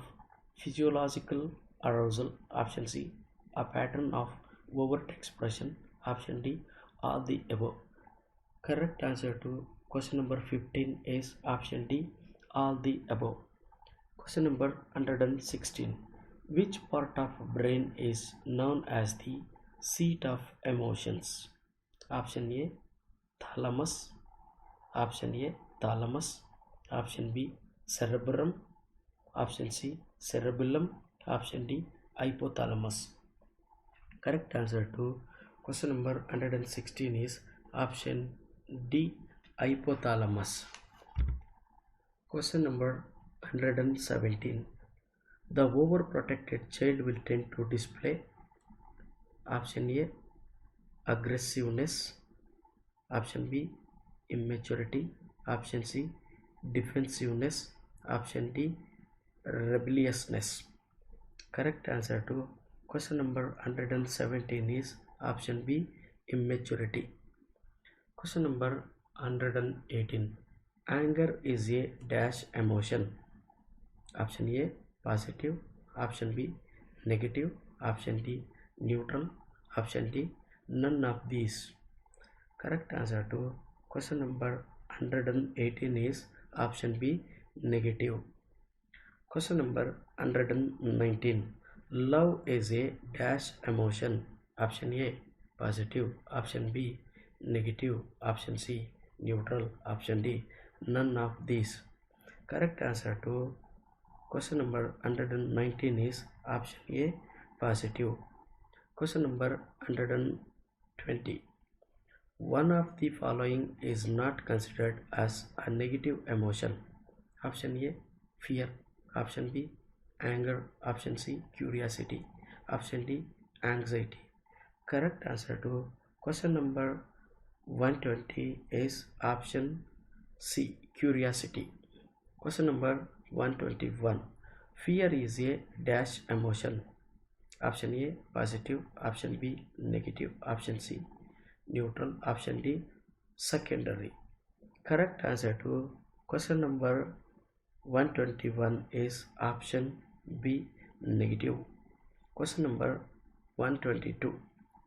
Speaker 1: physiological arousal. Option C, a pattern of overt expression. Option D, all the above. Correct answer to question number 15 is option D, all the above. Question number 116. Which part of brain is known as the seat of emotions? Option A, thalamus. Option A, thalamus. Option B, cerebrum. Option C, cerebellum. Option D, hypothalamus. Correct answer to question number 116 is option D, hypothalamus. Question number 117. The overprotected child will tend to display option A, aggressiveness. Option B, immaturity. Option C, defensiveness. Option D, rebelliousness. Correct answer to question number 117 is option B, immaturity. Question number 118. Anger is a dash emotion. Option A, positive. Option B, negative. Option D, neutral. Option D, none of these. Correct answer to question number 118 is option B, negative. Question number 119. Love is a dash emotion. Option A, positive. Option B, negative. Option C, neutral. Option D, none of these. Correct answer to question number 119 is option A, positive. Question number 120. One of the following is not considered as a negative emotion. Option A, fear. Option B, anger. Option C, curiosity. Option D, anxiety. Correct answer to question number 120 is option C, curiosity. Question number 121. Fear is a dash emotion. Option A, positive. Option B, negative. Option C, neutral. Option D, secondary. Correct answer to question number 121 is option B, negative. Question number 122.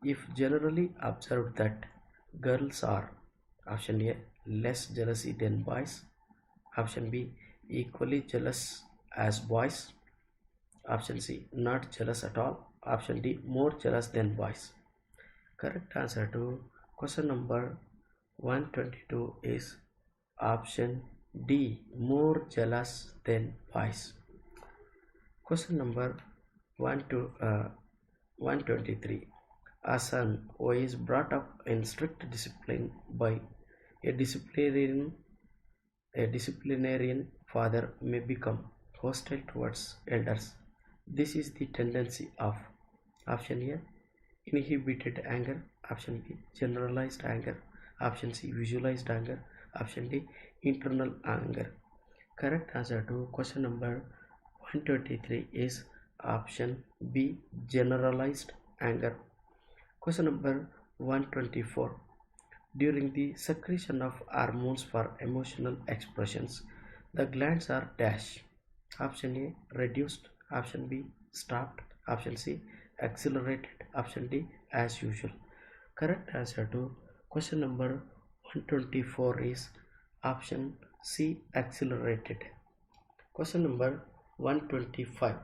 Speaker 1: If generally observed that girls are option A, less jealousy than boys. Option B, equally jealous as boys. Option C, not jealous at all. Option D, more jealous than boys. Correct answer to question number 122 is option D, more jealous than boys. Question number 123. A son who is brought up in strict discipline by a disciplinarian father may become hostile towards elders. This is the tendency of option A, inhibited anger. Option B, generalized anger. Option C, visualized anger. Option D, internal anger. Correct answer to question number 123 is option B, generalized anger. Question number 124. During the secretion of hormones for emotional expressions, the glands are dash. Option A, reduced. Option B, stopped. Option C, accelerated. Option D, as usual. Correct answer to question number 124 is option C, accelerated. Question number 125.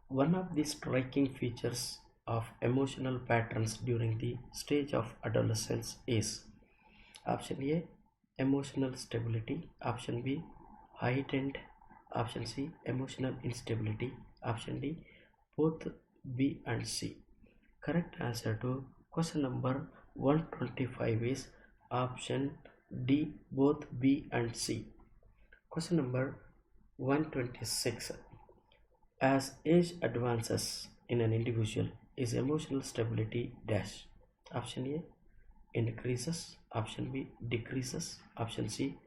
Speaker 1: One of the striking features of emotional patterns during the stage of adolescence is option A, emotional stability. Option B, heightened. Option C, emotional instability. Option D, both B and C. Correct answer to question number 125 is option D, both B and C. Question number 126. As age advances in an individual, is emotional stability dash? Option A, increases. Option B, decreases. Option C,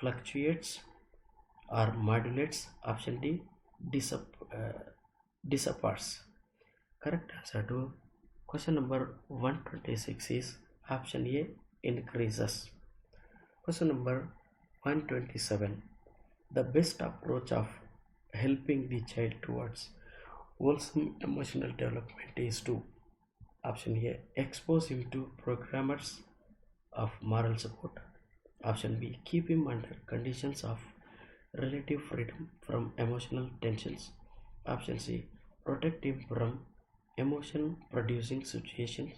Speaker 1: fluctuates or modulates. Option D, disappears. Correct answer to Question number 126 is option A, increases. Question number 127. The best approach of helping the child towards wholesome emotional development is to option A, expose him to programmers of moral support. Option B, keep him under conditions of relative freedom from emotional tensions. Option C, protect him from emotion producing situations.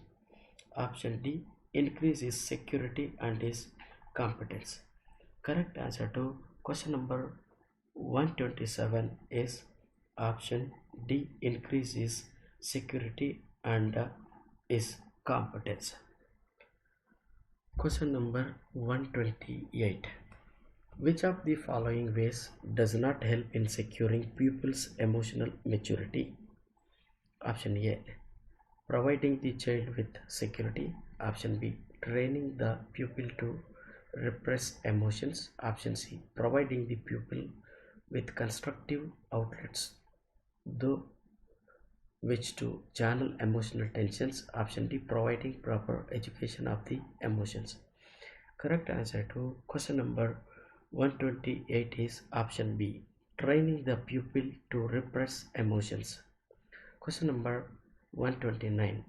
Speaker 1: Option D, increase his security and his competence. Correct answer to question number 127 is option D, increase his security and his competence. Question number 128. Which of the following ways does not help in securing pupils' emotional maturity? Option A, providing the child with security. Option B, training the pupil to repress emotions. Option C, providing the pupil with constructive outlets though which to channel emotional tensions. Option D, providing proper education of the emotions. Correct answer to question number 128 is option B, training the pupil to repress emotions. Question number 129.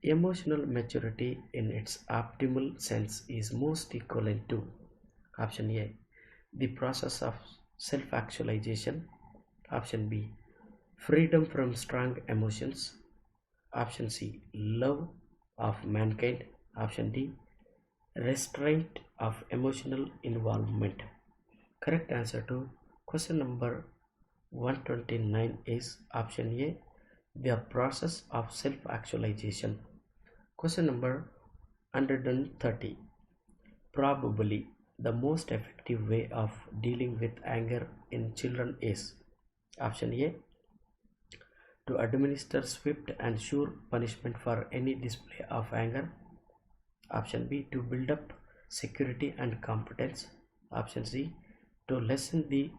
Speaker 1: Emotional maturity in its optimal sense is most equivalent to option A, the process of self-actualization. Option B, freedom from strong emotions. Option C, love of mankind. Option D, restraint of emotional involvement. Correct answer to question number 129 is option A, the process of self-actualization. Question number 130. Probably the most effective way of dealing with anger in children is option A, to administer swift and sure punishment for any display of anger. Option B, to build up security and competence. Option C, to lessen the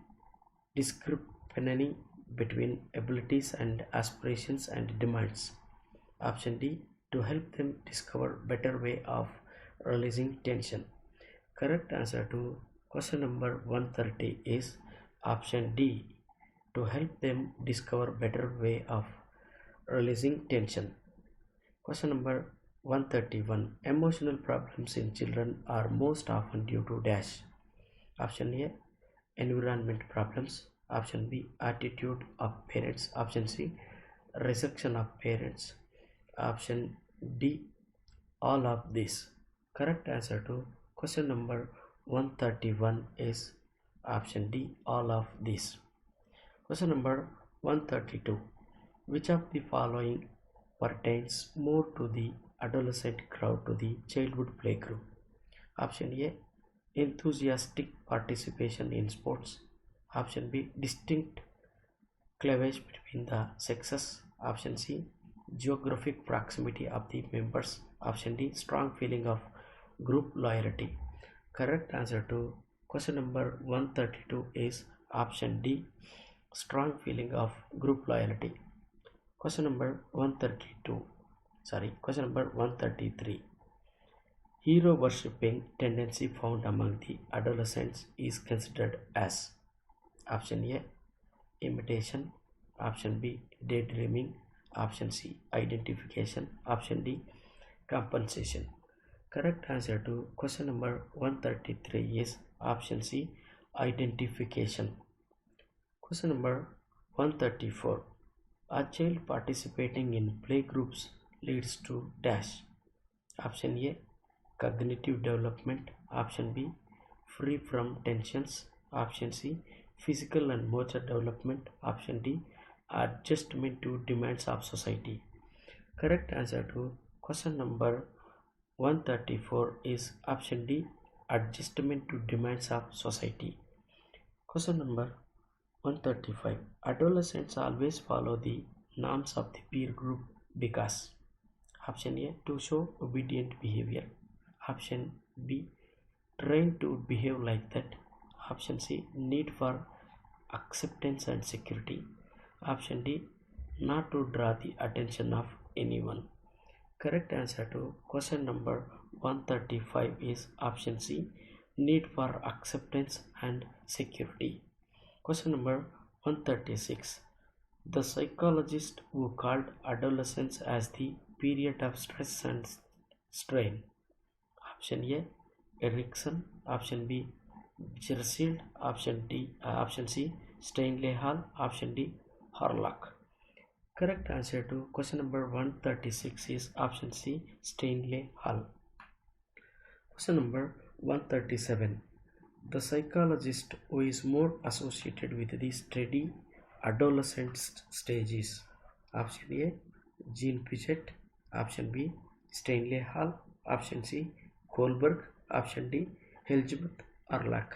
Speaker 1: discrepancy between abilities and aspirations and demands. Option D, to help them discover better way of releasing tension. Correct answer to question number 130 is option D, to help them discover better way of releasing tension. Question number 131. Emotional problems in children are most often due to dash. Option A, environment problems. Option B, attitude of parents. Option C, rejection of parents. Option D, all of these. Correct answer to question number 131 is option D, all of these. Question number 132. Which of the following pertains more to the adolescent crowd to the childhood play group? Option A, enthusiastic participation in sports. Option B, distinct cleavage between the sexes. Option C, geographic proximity of the members. Option D, strong feeling of group loyalty. Correct answer to question number 132 is option D, strong feeling of group loyalty. Question number 133. Hero worshipping tendency found among the adolescents is considered as option A, imitation. Option B, daydreaming. Option C, identification. Option D, compensation. Correct answer to question number 133 is option C, identification. Question number 134. A child participating in play groups leads to dash. Option A, cognitive development. Option B, free from tensions. Option C, physical and motor development. Option D, adjustment to demands of society. Correct answer to question number 134 is option D, adjustment to demands of society. Question number 135. Adolescents always follow the norms of the peer group because option A, to show obedient behavior. Option B, trained to behave like that. Option C, need for acceptance and security. Option D, not to draw the attention of anyone. Correct answer to question number 135 is option C, need for acceptance and security. Question number 136. The psychologist who called adolescence as the period of stress and strain. Option A, Erikson. Option B, Jersild. Option C, Stanley Hall. Option D, Harlock. Correct answer to question number 136 is option C, Stanley Hall. Question number 137. The psychologist who is more associated with the steady adolescent stage is option A, Jean Piaget. Option B, Stanley Hall. Option C, Kohlberg. Option D, Elizabeth Arlach.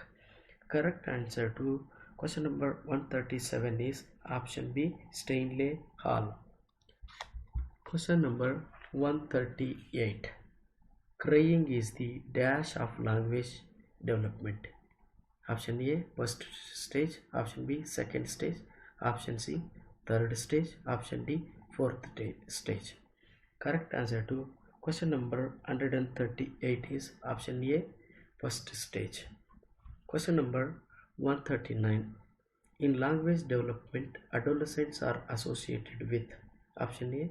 Speaker 1: Correct answer to question number 137 is option B, Stanley Hall. Question number 138. Crying is the dash of language development. Option A, first stage. Option B, second stage. Option C, third stage. Option D, fourth stage. Correct answer to question number 138 is option A, first stage. Question number 139. In language development, adolescents are associated with option A,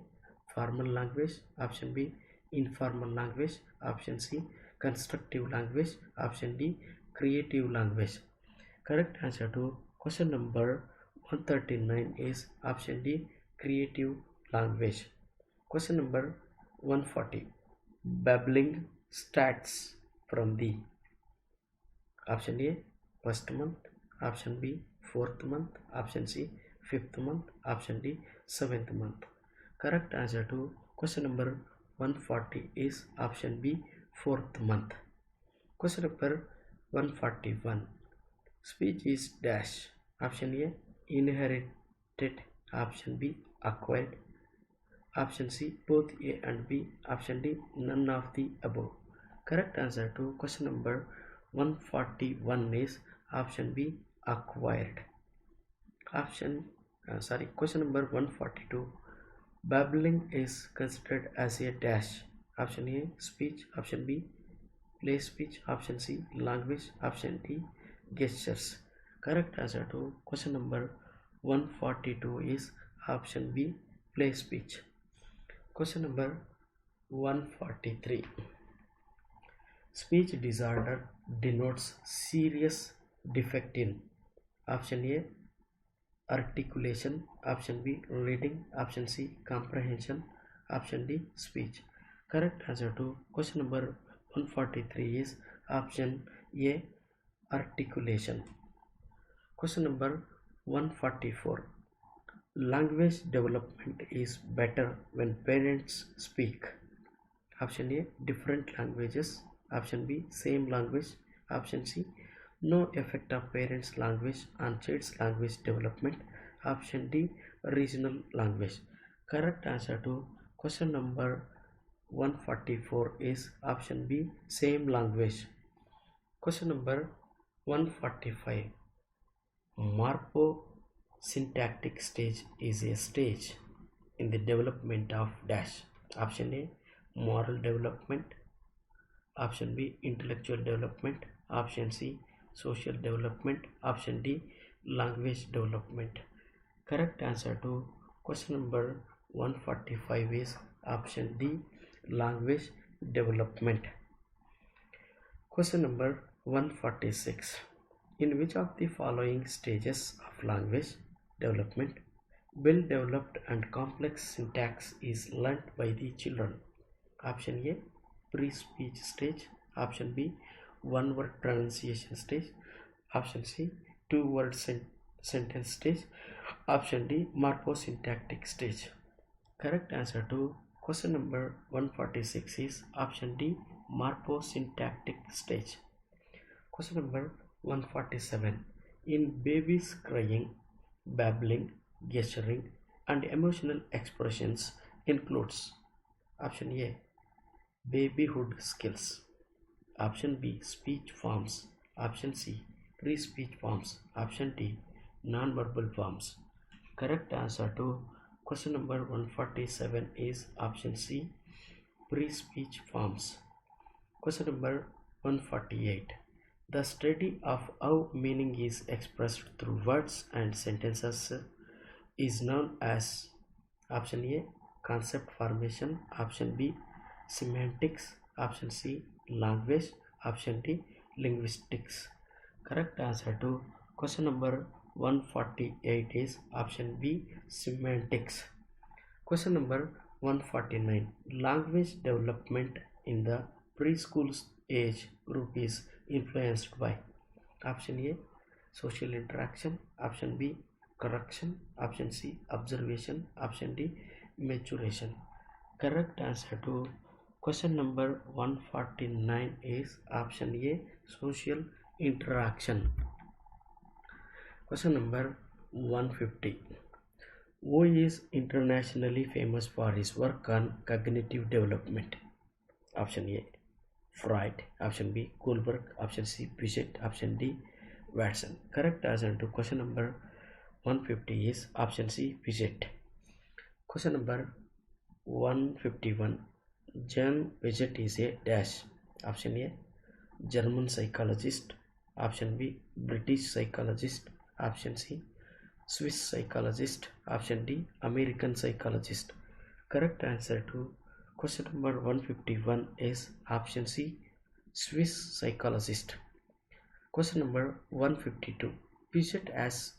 Speaker 1: formal language. Option B, informal language. Option C, constructive language. Option D, creative language. Correct answer to question number 139 is option D, creative language. Question number 140. Babbling starts from the option A, first month. Option B, fourth month. Option C, fifth month. Option D, seventh month. Correct answer to question number 140 is option B, fourth month. Question number 141. Speech is dash. Option A, inherited. Option B, acquired. Option C, both A and B. Option D, none of the above. Correct answer to question number 141 is option B, acquired. Question number 142. Babbling is considered as a dash. Option A, speech. Option B, play speech. Option C, language. Option D, gestures. Correct answer to question number 142 is option B, play speech. Question number 143. Speech disorder denotes serious defect in option A, articulation. Option B, reading. Option C, comprehension. Option D, speech. Correct answer to question number 143 is option A, articulation. Question number 144. Language development is better when parents speak. Option A, different languages. Option B, same language. Option C, no effect of parents' language on child's language development. Option D, regional language. Correct answer to question number 144 is option B, same language. Question number 145. Morphosyntactic stage is a stage in the development of dash. Option A, moral development. Option B, intellectual development. Option C, social development. Option D, language development. Correct answer to question number 145 is option D, language development. Question number 146. In which of the following stages of language development well-developed and complex syntax is learnt by the children? Option A, pre-speech stage. Option B, one-word pronunciation stage. Option C, two-word sentence stage. Option D, morphosyntactic stage. Correct answer to question number 146 is option D, morphosyntactic stage. Question number 147. In babies crying, babbling, gesturing and emotional expressions includes option A, babyhood skills. Option B, speech forms. Option C, pre-speech forms. Option D, non-verbal forms. Correct answer to question number 147 is option C, pre-speech forms. Question number 148. The study of how meaning is expressed through words and sentences is known as option A concept formation, option B semantics, option C language, option D linguistics. Correct answer to question number 148 is option B semantics. Question number 149. Language development in the preschool age group is influenced by option A social interaction, option B correction, option C observation, option D maturation. Correct answer to question number 149 is option A social interaction. Question number 150. Who is internationally famous for his work on cognitive development? Option A Freud, option B Kohlberg, option C Piaget, option D Watson. Correct answer to question number 150 is option C Piaget. Question number 151. John Piaget is a dash. Option A German psychologist, option B British psychologist, option C Swiss psychologist, option D American psychologist. Correct answer to question number 151 is option C Swiss psychologist. Question number 152. Piaget has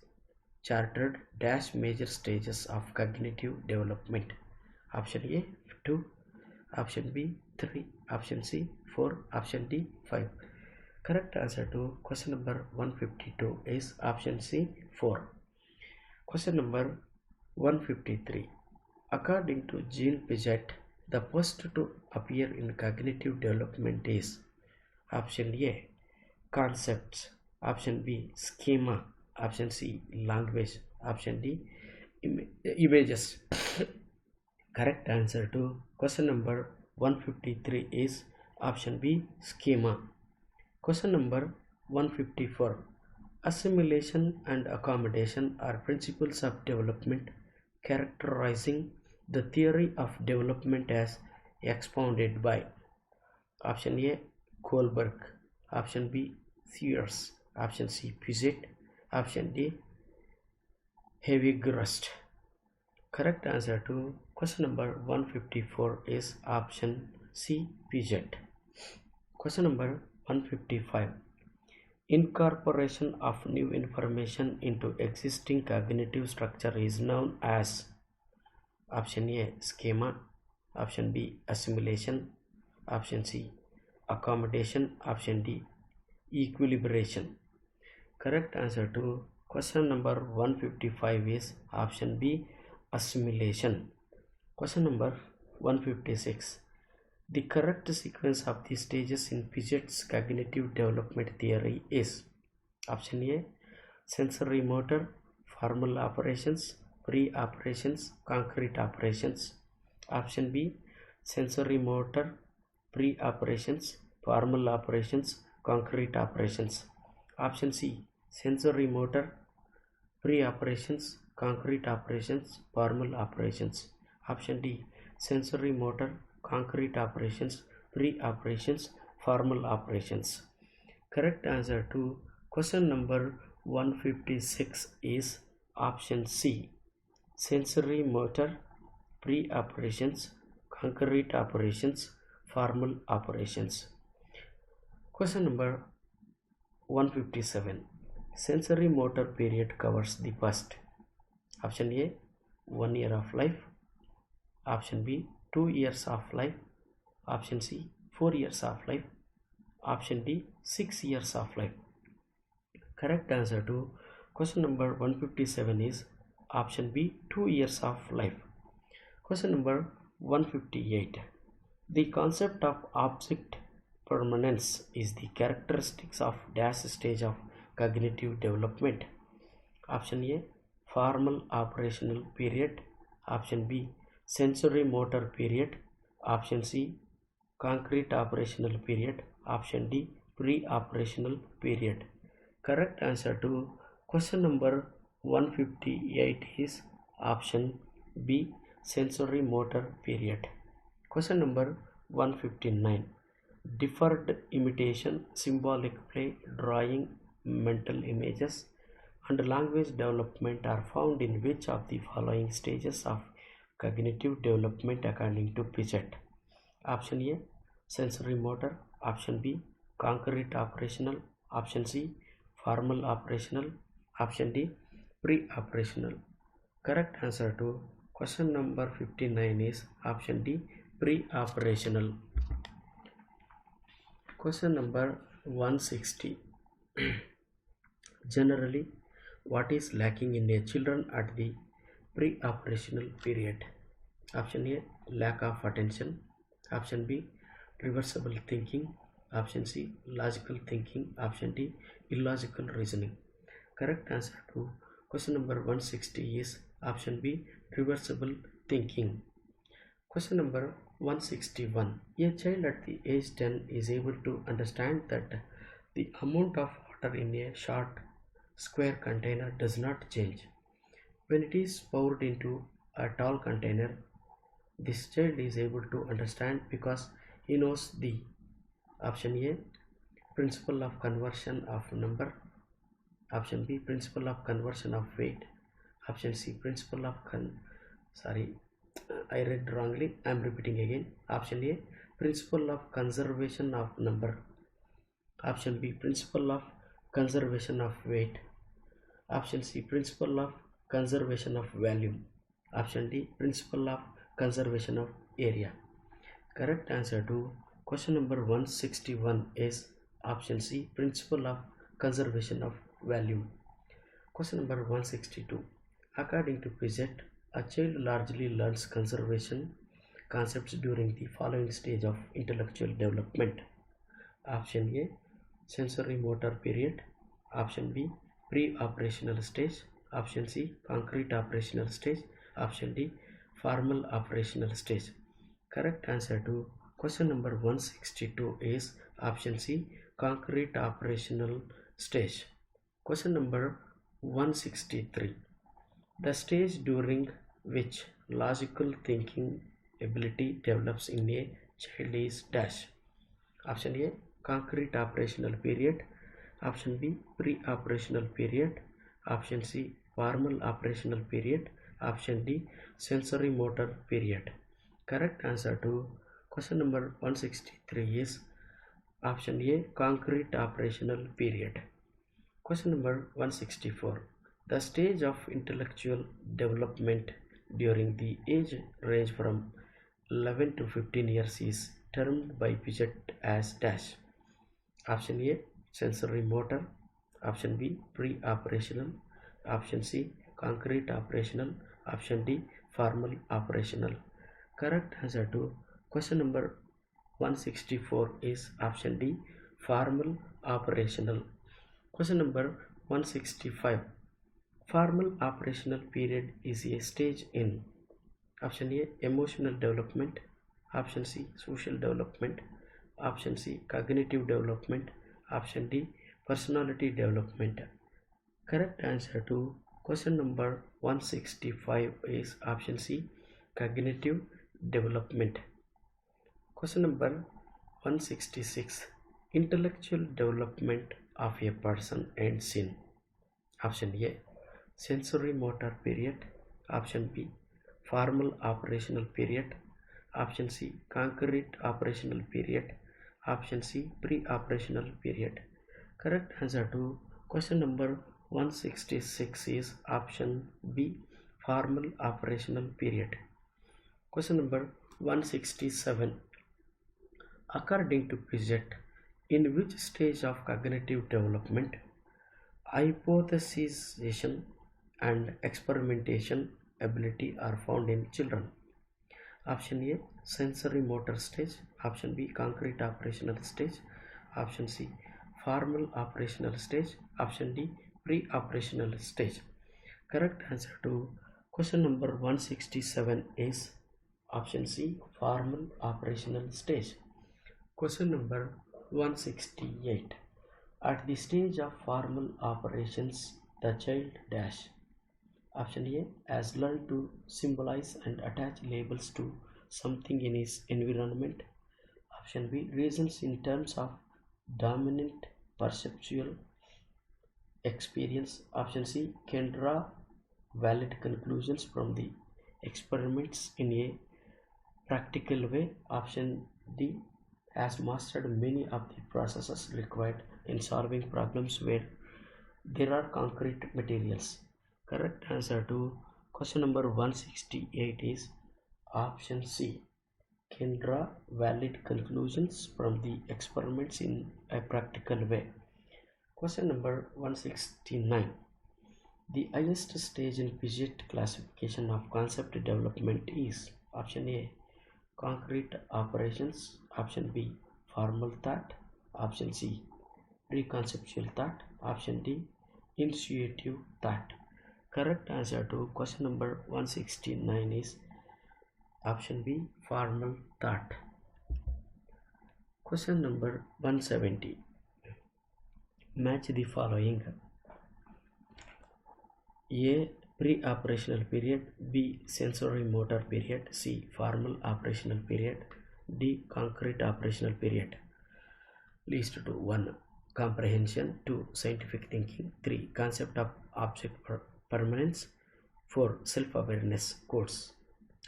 Speaker 1: charted dash major stages of cognitive development. Option A 2, option B 3, option C 4, option D 5. Correct answer to question number 152 is option C 4. Question number 153. According to Jean Piaget, the first to appear in cognitive development is option A concepts, option B schema, option C language, option D images. Correct answer to question number 153 is option B schema. Question number 154. Assimilation and accommodation are principles of development characterizing the theory of development as expounded by option A Kohlberg, option B Sears, option C Piaget, option D Weierstrass. Correct answer to question number 154 is option C Piaget. Question number 155. Incorporation of new information into existing cognitive structure is known as option A schema, option B assimilation, option C accommodation, option D equilibration. Correct answer to question number 155 is option B assimilation. Question number 156. The correct sequence of the stages in Piaget's cognitive development theory is option A sensory motor, formal operations, pre-operations, concrete operations, option B sensory motor, pre-operations, formal operations, concrete operations, option C sensory motor, pre-operations, concrete operations, formal operations, option D sensory motor, concrete operations, pre-operations, formal operations. Correct answer to question number 156 is option C sensory motor, pre-operations, concrete operations, formal operations. Question number 157. Sensory motor period covers the first option A 1 year of life, option B 2 years of life, option C 4 years of life, option D 6 years of life. Correct answer to question number 157 is option B 2 years of life. Question number 158. The concept of object permanence is the characteristics of dash stage of cognitive development. Option A formal operational period, option B sensory motor period, option C concrete operational period, option D pre-operational period. Correct answer to question number 158 is option B sensory motor period. Question number 159. Deferred imitation, symbolic play, drawing mental images, and language development are found in which of the following stages of cognitive development according to Piaget? Option A, sensory motor. Option B, concrete operational. Option C, formal operational. Option D, pre-operational. Correct answer to question number 59 is option D, pre-operational. Question number 160. Generally, what is lacking in a children at the pre-operational period? Option A, lack of attention. Option B, reversible thinking. Option C, logical thinking. Option D, illogical reasoning. Correct answer to question number 160 is option B, reversible thinking. Question number 161. A child at the age 10 is able to understand that the amount of water in a short square container does not change when it is poured into a tall container. This child is able to understand because he knows the option A, principle of conversion of number. Option B, principle of conversion of weight. Option C, principle of sorry, I read wrongly. I am repeating again. Option A, principle of conservation of number. Option B, principle of conservation of weight. Option C, principle of conservation of volume. Option D, principle of conservation of area. Correct answer to question number 161 is option C, principle of conservation of value. Question number 162. According to Piaget, a child largely learns conservation concepts during the following stage of intellectual development. Option A, sensory motor period. Option B, pre-operational stage. Option C, concrete operational stage. Option D, formal operational stage. Correct answer to question number 162 is option C, concrete operational stage. Question number 163. The stage during which logical thinking ability develops in a child is dash. Option A, concrete operational period. Option B, pre-operational period. Option C, formal operational period. Option D, sensory motor period. Correct answer to question number 163 is option A, concrete operational period. Question number 164. The stage of intellectual development during the age range from 11 to 15 years is termed by Piaget as dash. Option A, sensory motor. Option B, pre-operational. Option C, concrete operational. Option D, formal operational. Correct answer to question number 164 is option D, formal operational. Question number 165. Formal operational period is a stage in option A, emotional development. Option C, social development. Option C, cognitive development. Option D, personality development. Correct answer to question number 165 is option C, cognitive development. Question number 166. Intellectual development of a person ends in option A, sensory motor period. Option B, formal operational period. Option C, concrete operational period. Option C, pre-operational period. Correct answer to question number 166 is option B, formal operational period. Question number 167. According to Piaget, in which stage of cognitive development hypothesization and experimentation ability are found in children? Option A, sensory motor stage. Option B, concrete operational stage. Option C, formal operational stage. Option D, pre-operational stage. Correct answer to question number 167 is option C, formal operational stage. Question number 168. At the stage of formal operations, the child dash. Option A, has learned to symbolize and attach labels to something in his environment. Option B, reasons in terms of dominant perceptual experience. Option C, can draw valid conclusions from the experiments in a practical way. Option D, has mastered many of the processes required in solving problems where there are concrete materials. Correct answer to question number 168 is option C, can draw valid conclusions from the experiments in a practical way. Question number 169. The highest stage in Piaget classification of concept development is option A, concrete operations, option B, formal thought, option C, preconceptual thought, option D, intuitive thought. Correct answer to question number 169 is option B, formal thought. Question number 170. Match the following: A, pre-operational period, B, sensory motor period, C, formal operational period, D, concrete operational period. List to 1, comprehension, 2, scientific thinking, 3, concept of object permanence, 4, self-awareness codes.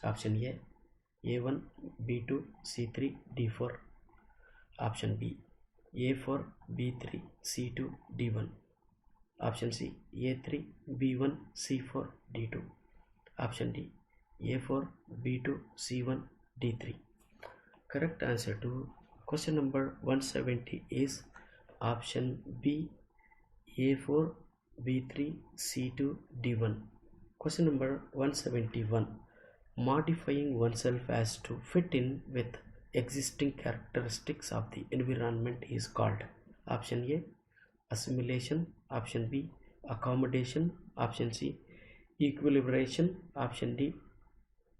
Speaker 1: Option A, A1, B2, C3, D4. Option B, A4, B3, C2, D1. Option C, A3, B1, C4, D2. Option D, A4, B2, C1, D3. Correct answer to question number 170 is option B, A4, B3, C2, D1. Question number 171. Modifying oneself as to fit in with existing characteristics of the environment is called option A, assimilation, option B, accommodation, option C, equilibration, option D,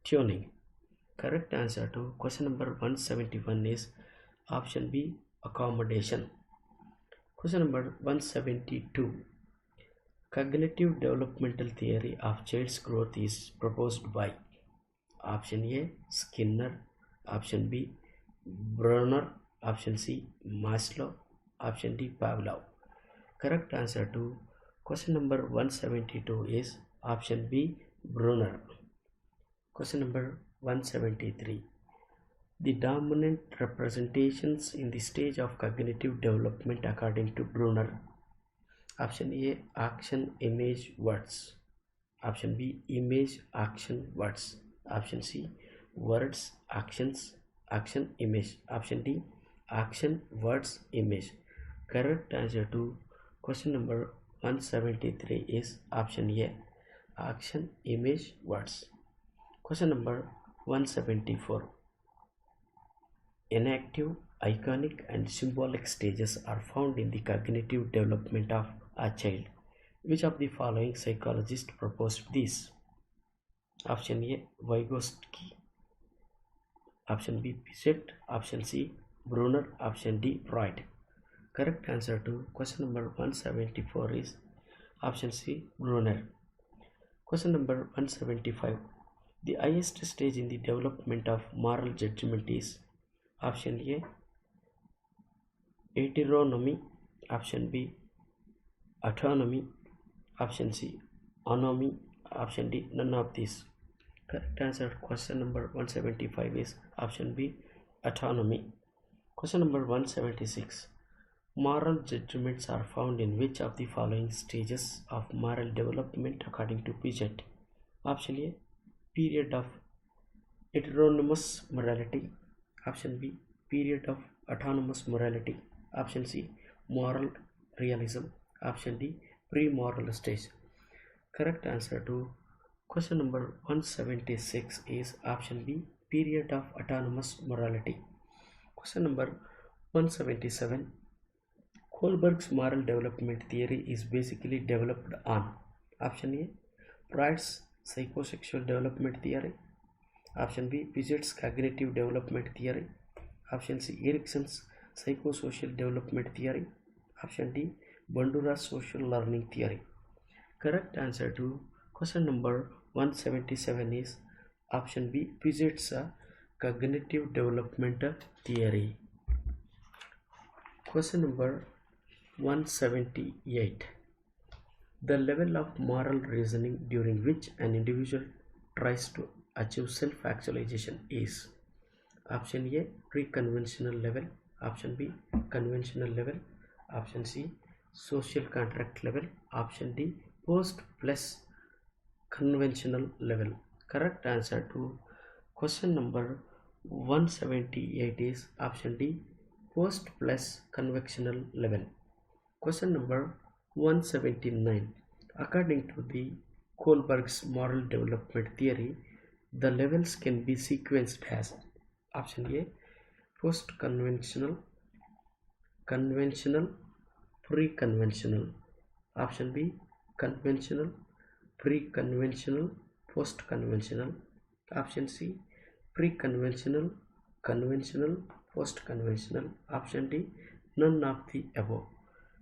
Speaker 1: tuning. Correct answer to question number 171 is option B, accommodation. Question number 172. Cognitive developmental theory of child's growth is proposed by option A, Skinner, option B, Brunner, option C, Maslow, option D, Pavlov. Correct answer to question number 172 is option B, Brunner. Question number 173. The dominant representations in the stage of cognitive development according to Brunner. Option A, action, image, words. Option B, image, action, words. Option C, words, actions, action, image. Option D, action, words, image. Correct answer to question number 173 is option A, action, image, words. Question number 174. Enactive, iconic and symbolic stages are found in the cognitive development of a child. Which of the following psychologists proposed this? Option A, Vygotsky. Option B, Piaget. Option C, Brunner. Option D, Freud. Correct answer to question number 174 is option C, Brunner. Question number 175. The highest stage in the development of moral judgment is option A, heteronomy, option B, autonomy, option C, anomy, option D, none of these. Correct answer to question number 175 is option B, autonomy. Question number 176. Moral judgments are found in which of the following stages of moral development according to Piaget? Option A, period of heteronomous morality. Option B, period of autonomous morality. Option C, moral realism. Option D, pre-moral stage. Correct answer to question number 176 is option B, period of autonomous morality. Question number 177. Kohlberg's moral development theory is basically developed on option A, Freud's psychosexual development theory. Option B, Piaget's cognitive development theory. Option C, Erikson's psychosocial development theory. Option D, Bandura's social learning theory. Correct answer to question number 177 is option B, Piaget's cognitive development theory. Question number 178. The level of moral reasoning during which an individual tries to achieve self-actualization is: option A, pre-conventional level; option B, conventional level; option C, social contract level; option D, post plus conventional level. Correct answer to question number 178 is option D, post plus conventional level. Question number 179. According to the Kohlberg's moral development theory, the levels can be sequenced as: option A, post conventional, conventional, pre-conventional; option B, conventional, pre-conventional, post-conventional; option C, pre-conventional, conventional, post-conventional; option D, none of the above.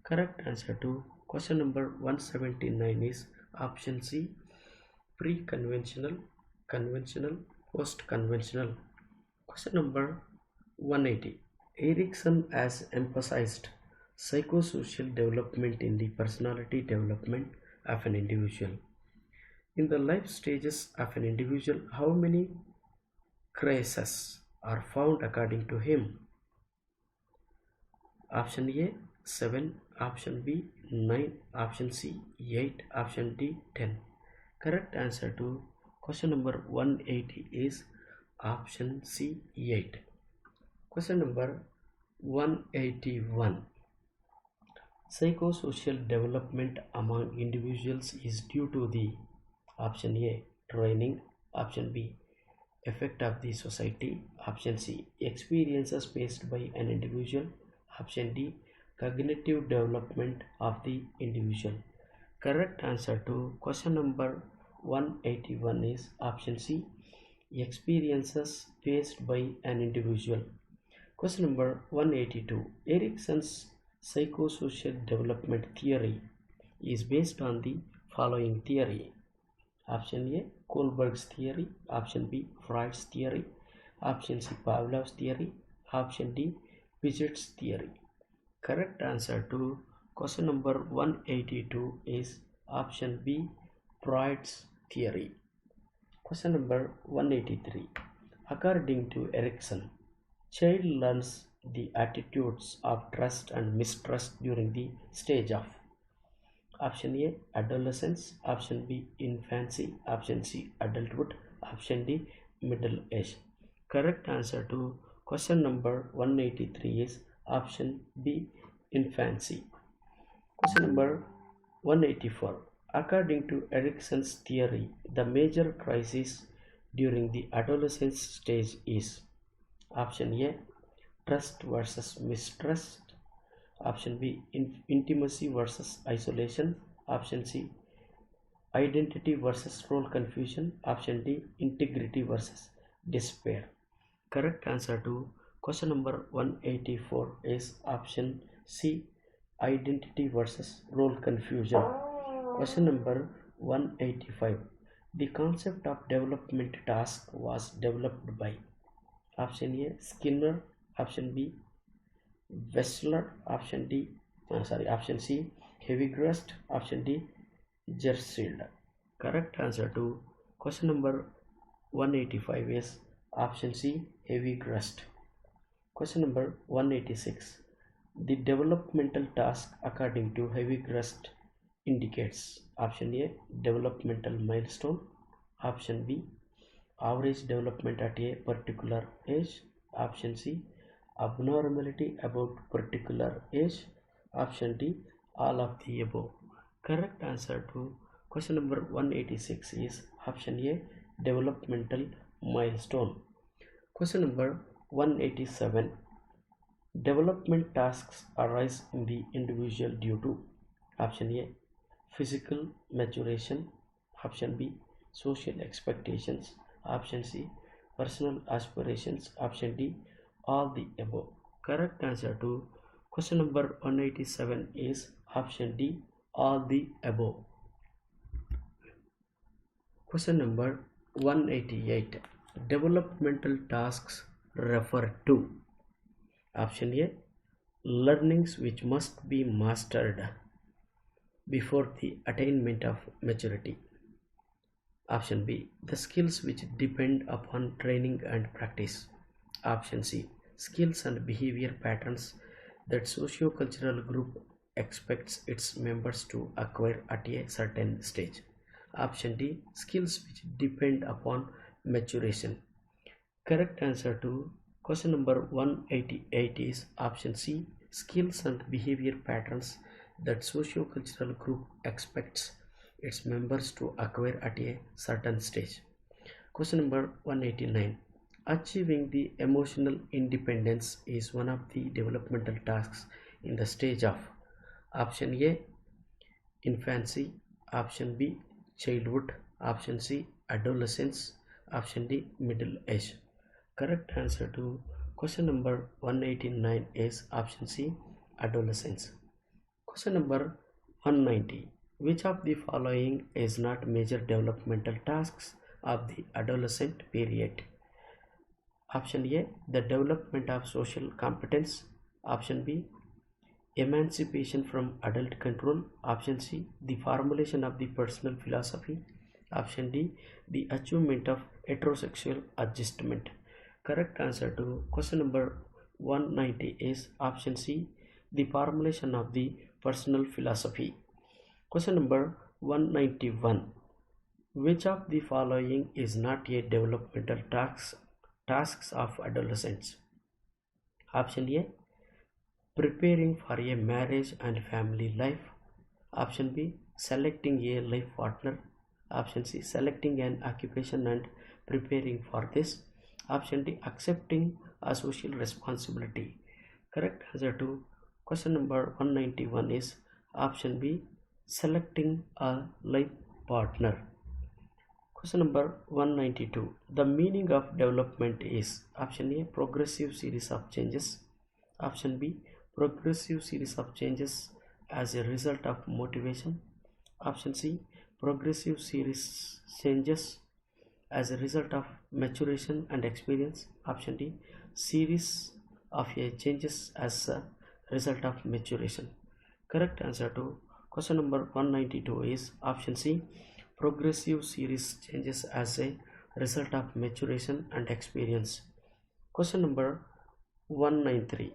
Speaker 1: Correct answer to question number 179 is option C, pre-conventional, conventional, post-conventional. Question number 180. Erikson has emphasized psychosocial development in the personality development of an individual. In the life stages of an individual, how many crises are found according to him? Option A, 7; option B, 9; option C, 8; option D, 10. Correct answer to question number 180 is option C, 8. Question number 181. Psychosocial development among individuals is due to the: option A, training; option B, effect of the society; option C, experiences faced by an individual; option D, cognitive development of the individual. Correct answer to question number 181 is option C, experiences faced by an individual. Question number 182. Erikson's psychosocial development theory is based on the following theory: option A, Kohlberg's theory; option B, Freud's theory; option C, Pavlov's theory; option D, Piaget's theory. Correct answer to question number 182 is option B, Freud's theory. Question number 183. According to Erikson, child learns the attitudes of trust and mistrust during the stage of: option A, adolescence; option B, infancy; option C, adulthood; option D, middle age. Correct answer to question number 183 is option B, infancy. Question number 184. According to Erikson's theory, the major crisis during the adolescence stage is: option A, trust versus mistrust; option B, intimacy versus isolation; option C, identity versus role confusion; option D, integrity versus despair. Correct answer to question number 184 is option C, identity versus role confusion. Question number 185. The concept of development task was developed by: option A, Skinner; option B, Wechsler; option C, Heavygrust; option D, Gershild. Correct answer to question number 185 is option C, Heavygrust. Question number 186. The developmental task according to Heavygrust indicates: option A, developmental milestone; option B, average development at a particular age; option C, abnormality about particular age; option D, all of the above. Correct answer to question number 186 is option A, developmental milestone. Question number 187. Development tasks arise in the individual due to: option A, physical maturation; option B, social expectations; option C, personal aspirations; option D, all the above. Correct answer to question number 187 is option D, all the above. Question number 188. Developmental tasks refer to: option A, learnings which must be mastered before the attainment of maturity. Option B, the skills which depend upon training and practice. Option C, skills and behavior patterns that socio-cultural group expects its members to acquire at a certain stage. Option D, skills which depend upon maturation. Correct answer to question number 188 is option C, skills and behavior patterns that socio-cultural group expects its members to acquire at a certain stage. Question number 189. Achieving the emotional independence is one of the developmental tasks in the stage of option A, infancy, option B, childhood, option C, adolescence, option D, middle age. Correct answer to question number 189 is option C, adolescence. Question number 190. Which of the following is not major developmental tasks of the adolescent period? Option A, the development of social competence. Option B, emancipation from adult control. Option C, the formulation of the personal philosophy. Option D, the achievement of heterosexual adjustment. Correct answer to question number 190 is option C, the formulation of the personal philosophy. Question number 191. Which of the following is not a developmental tasks of adolescents? Option A, preparing for a marriage and family life. Option B, selecting a life partner. Option C, selecting an occupation and preparing for this. Option D, accepting a social responsibility. Correct answer to question number 191 is option B, selecting a life partner. Question number 192. The meaning of development is option A, progressive series of changes. Option B, progressive series of changes as a result of motivation. Option C, progressive series changes as a result of maturation and experience. Option D, series of changes as a result of maturation. Correct answer to question number 192 is option C, progressive series changes as a result of maturation and experience. Question number 193.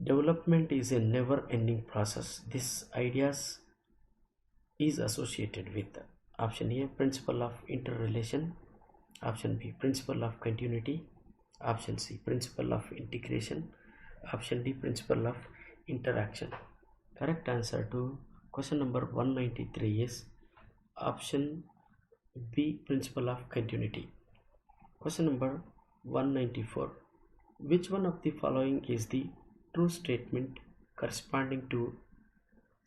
Speaker 1: Development is a never-ending process. This ideas is associated with option A, principle of interrelation. Option B, principle of continuity. Option C, principle of integration. Option D, principle of interaction. Correct answer to question number 193 is option B, principle of continuity. Question number 194. Which one of the following is the true statement corresponding to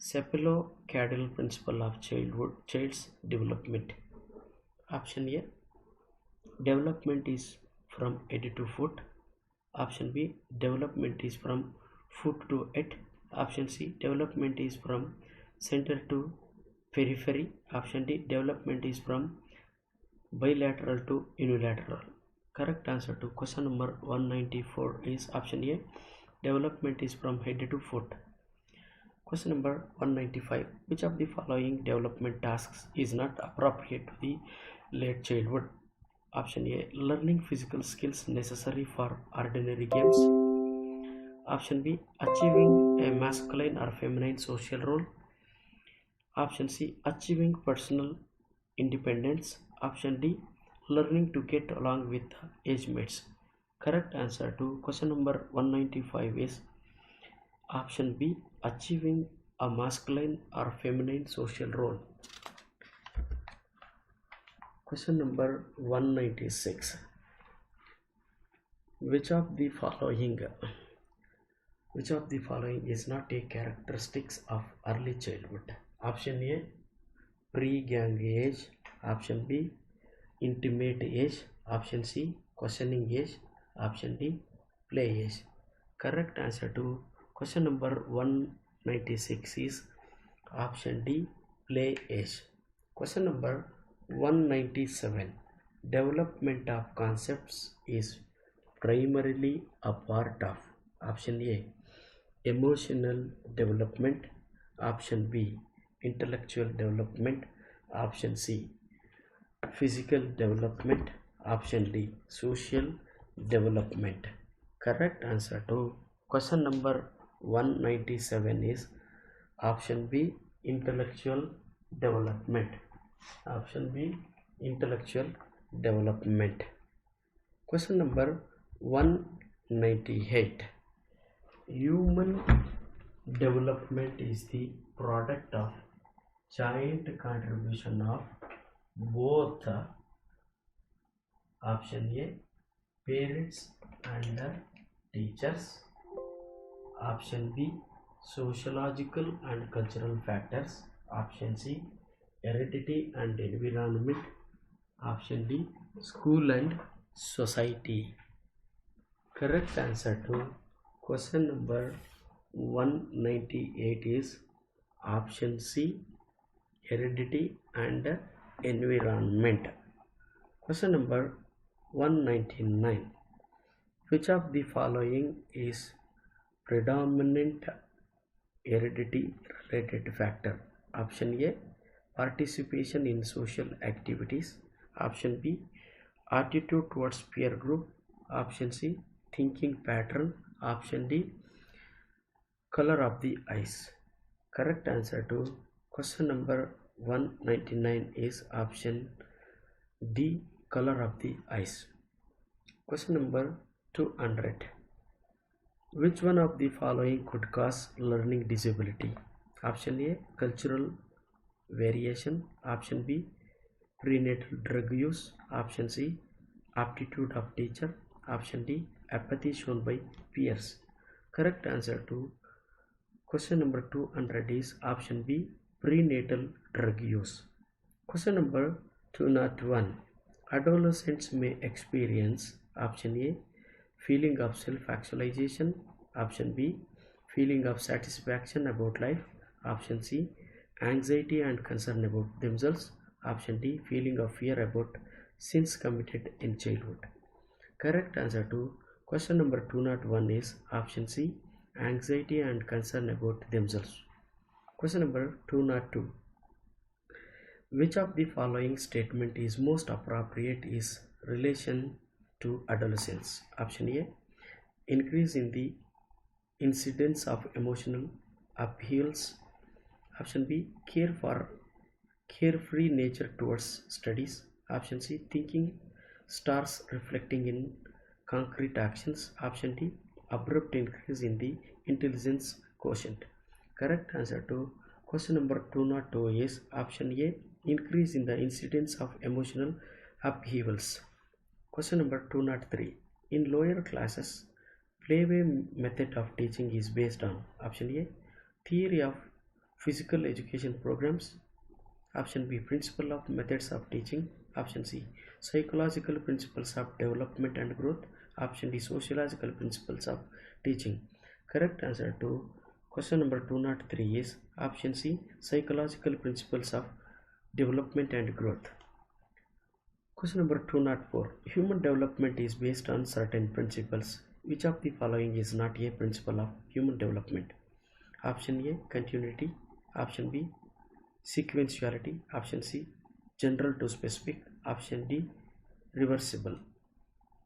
Speaker 1: cephalocadal principle of child's development? Option A, development is from head to foot. Option B, development is from foot to head. Option C, development is from center to periphery. Option D, development is from bilateral to unilateral. Correct answer to question number 194 is option A, development is from head to foot. Question number 195. Which of the following development tasks is not appropriate to the late childhood? Option A, learning physical skills necessary for ordinary games. Option B, achieving a masculine or feminine social role. Option C, achieving personal independence. Option D, learning to get along with age mates. Correct answer to question number 195 is option B, achieving a masculine or feminine social role. Question number 196. Which of the following is not a characteristics of early childhood? Option A, pre-gang age. Option B, intimate age. Option C, questioning age. Option D, play age. Correct answer to question number 196 is option D, play age. Question number 197. Development of concepts is primarily a part of Option A, emotional development. Option B, intellectual development. Option C, physical development. Option D, social development. Correct answer to question number 197 is option B, intellectual development. Option B, intellectual development. Question number 198. Human development is the product of joint contribution of both option A, parents and teachers. Option B, sociological and cultural factors. Option C, heredity and environment. Option D, school and society. Correct answer to question number 198 is option C, heredity and environment. Question number 199. Which of the following is predominant heredity related factor? Option A, participation in social activities. Option B, attitude towards peer group. Option C, thinking pattern. Option D, color of the eyes. Correct answer to question number 199 is option D, color of the eyes. Question number 200. Which one of the following could cause learning disability? Option A, cultural variation. Option B, prenatal drug use. Option C, aptitude of teacher. Option D, apathy shown by peers. Correct answer to question number 200 is option B, prenatal drug use. Question number 201. Adolescents may experience option A, feeling of self-actualization. Option B, feeling of satisfaction about life. Option C, anxiety and concern about themselves. Option D, feeling of fear about sins committed in childhood. Correct answer to question number 201 is option C, anxiety and concern about themselves. Question number 202. Which of the following statement is most appropriate is relation to adolescence? Option A, increase in the incidence of emotional upheavals. Option B, carefree nature towards studies. Option C, thinking stars reflecting in concrete actions. Option D, abrupt increase in the intelligence quotient. Correct answer to question number 202 is option A, increase in the incidence of emotional upheavals. Question number 203. In lower classes, playway method of teaching is based on option A, theory of physical education programs. Option B, principle of methods of teaching. Option C, psychological principles of development and growth. Option D, sociological principles of teaching. Correct answer to question number 203 is option C, psychological principles of development and growth. Question number 204. Human development is based on certain principles. Which of the following is not a principle of human development? Option A, continuity. Option B, sequentiality. Option C, general to specific. Option D, reversible.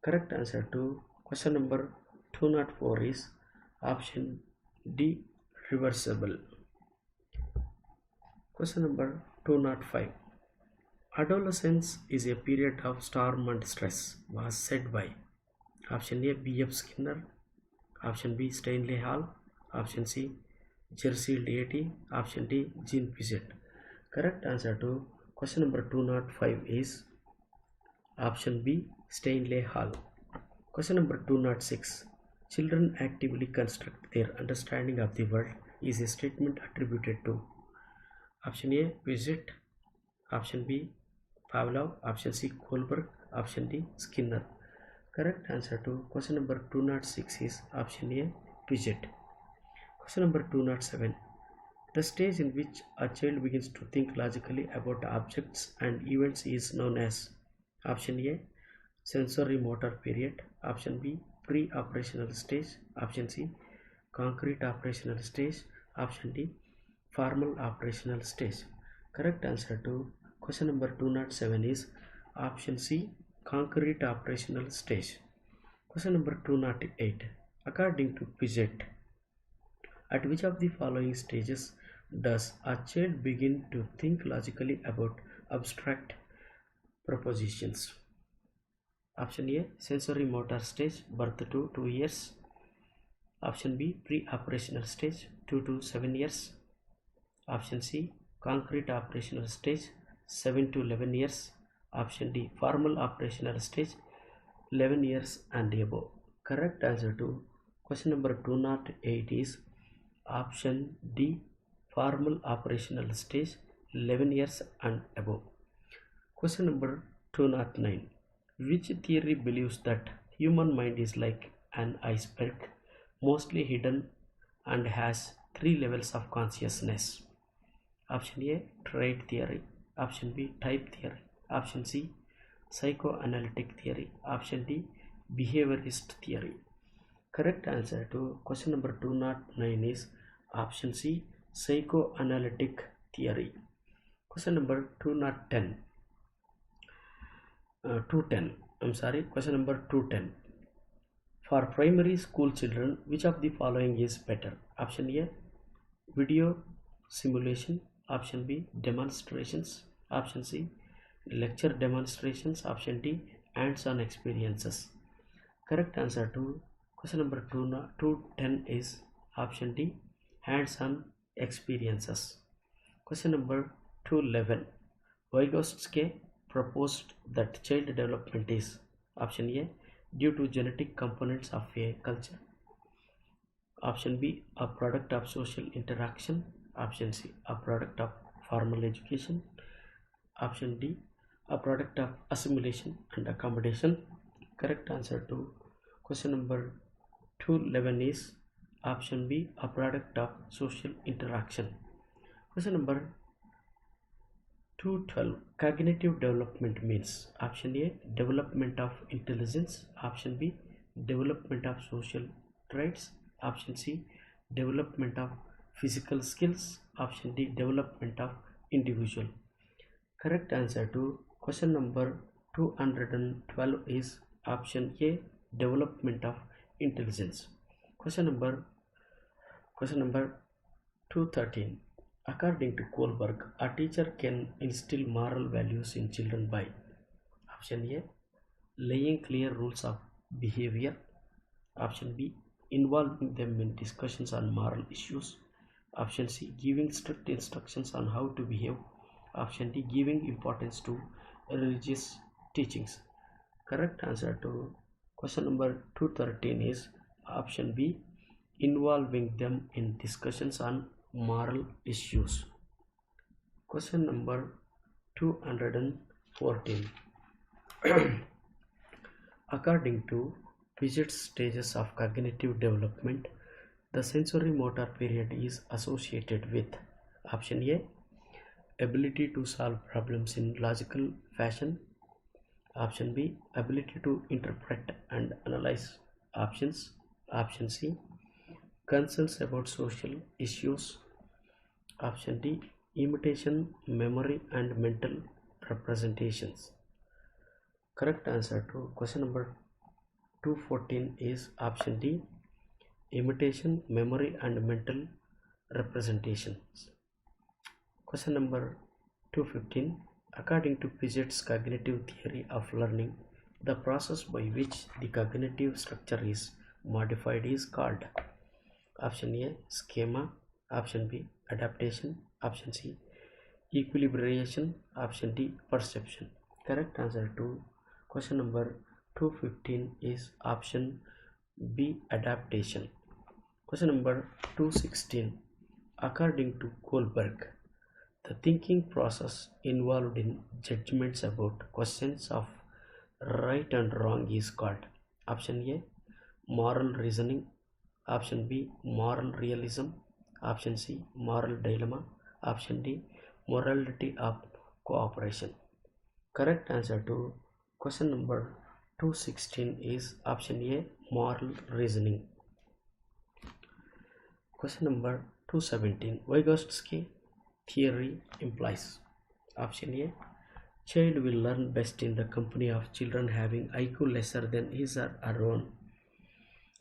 Speaker 1: Correct answer to question number 204 is option D, reversible. Question number 205. Adolescence is a period of storm and stress was said by option A, B.F. Skinner. Option B, Stanley Hall. Option C, Jersey deity. Option D, Jean Piaget. Correct answer to question number 205 is option B, Stanley Hall. Question number 206. Children actively construct their understanding of the world is a statement attributed to option A, Piaget. Option B, Pavlov. Option C, Kohlberg. Option D, Skinner. Correct answer to question number 206 is option A, Piaget. Question number 207. The stage in which a child begins to think logically about objects and events is known as option A, sensory motor period. Option B, pre-operational stage. Option C, concrete operational stage. Option D, formal operational stage. Correct answer to question number 207 is option C, concrete operational stage. Question number 208. According to Piaget, at which of the following stages does a child begin to think logically about abstract propositions? Option A, sensory motor stage, birth to 2 years. Option B, pre-operational stage, 2 to 7 years. Option C, concrete operational stage, 7 to 11 years. Option D, formal operational stage, 11 years and above. Correct answer to question number 208 is option D, formal operational stage, 11 years and above. Question number 209. Which theory believes that human mind is like an iceberg, mostly hidden and has 3 levels of consciousness? Option A, trait theory. Option B, type theory. Option C, psychoanalytic theory. Option D, behaviorist theory. Correct answer to question number 209 is option C, psychoanalytic theory. Question number 210. Question number 210. For primary school children, which of the following is better? Option A, video simulation. Option B, demonstrations. Option C, lecture demonstrations. Option D, hands-on experiences. Correct answer to question number 210 is option D, hands-on experiences. Question number 211. Vygotsky proposed that child development is option A, due to genetic components of a culture. Option B, a product of social interaction. Option C, a product of formal education. Option D, a product of assimilation and accommodation. Correct answer to question number 211 is option B, a product of social interaction. Question number 212. Cognitive development means option A, development of intelligence. Option B, development of social traits. Option C, development of physical skills. Option D, development of individual. Correct answer to question number 212 is option A, development of intelligence. Question number 213. According to Kohlberg, a teacher can instill moral values in children by option A, laying clear rules of behavior. Option B, involving them in discussions on moral issues. Option C, giving strict instructions on how to behave. Option D, giving importance to religious teachings. Correct answer to question number 213 is option B, involving them in discussions on moral issues. Question number 214. According to Piaget's stages of cognitive development, the sensory motor period is associated with option A, ability to solve problems in logical fashion. Option B, ability to interpret and analyze options. Option C, concerns about social issues. Option D, imitation, memory and mental representations. Correct answer to question number 214 is option D, imitation, memory and mental representations. Question number 215. According to Piaget's cognitive theory of learning, the process by which the cognitive structure is modified is called option A, schema. Option B, adaptation. Option C, equilibration. Option D, perception. Correct answer to question number 215 is option B, adaptation. Question number 216. According to Kohlberg, the thinking process involved in judgments about questions of right and wrong is called option A, moral reasoning. Option B, moral realism. Option C, moral dilemma. Option D, morality of cooperation. Correct answer to question number 216 is option A, moral reasoning. Question number 217. Vygotsky theory implies. Option A. Child will learn best in the company of children having IQ lesser than his or her own.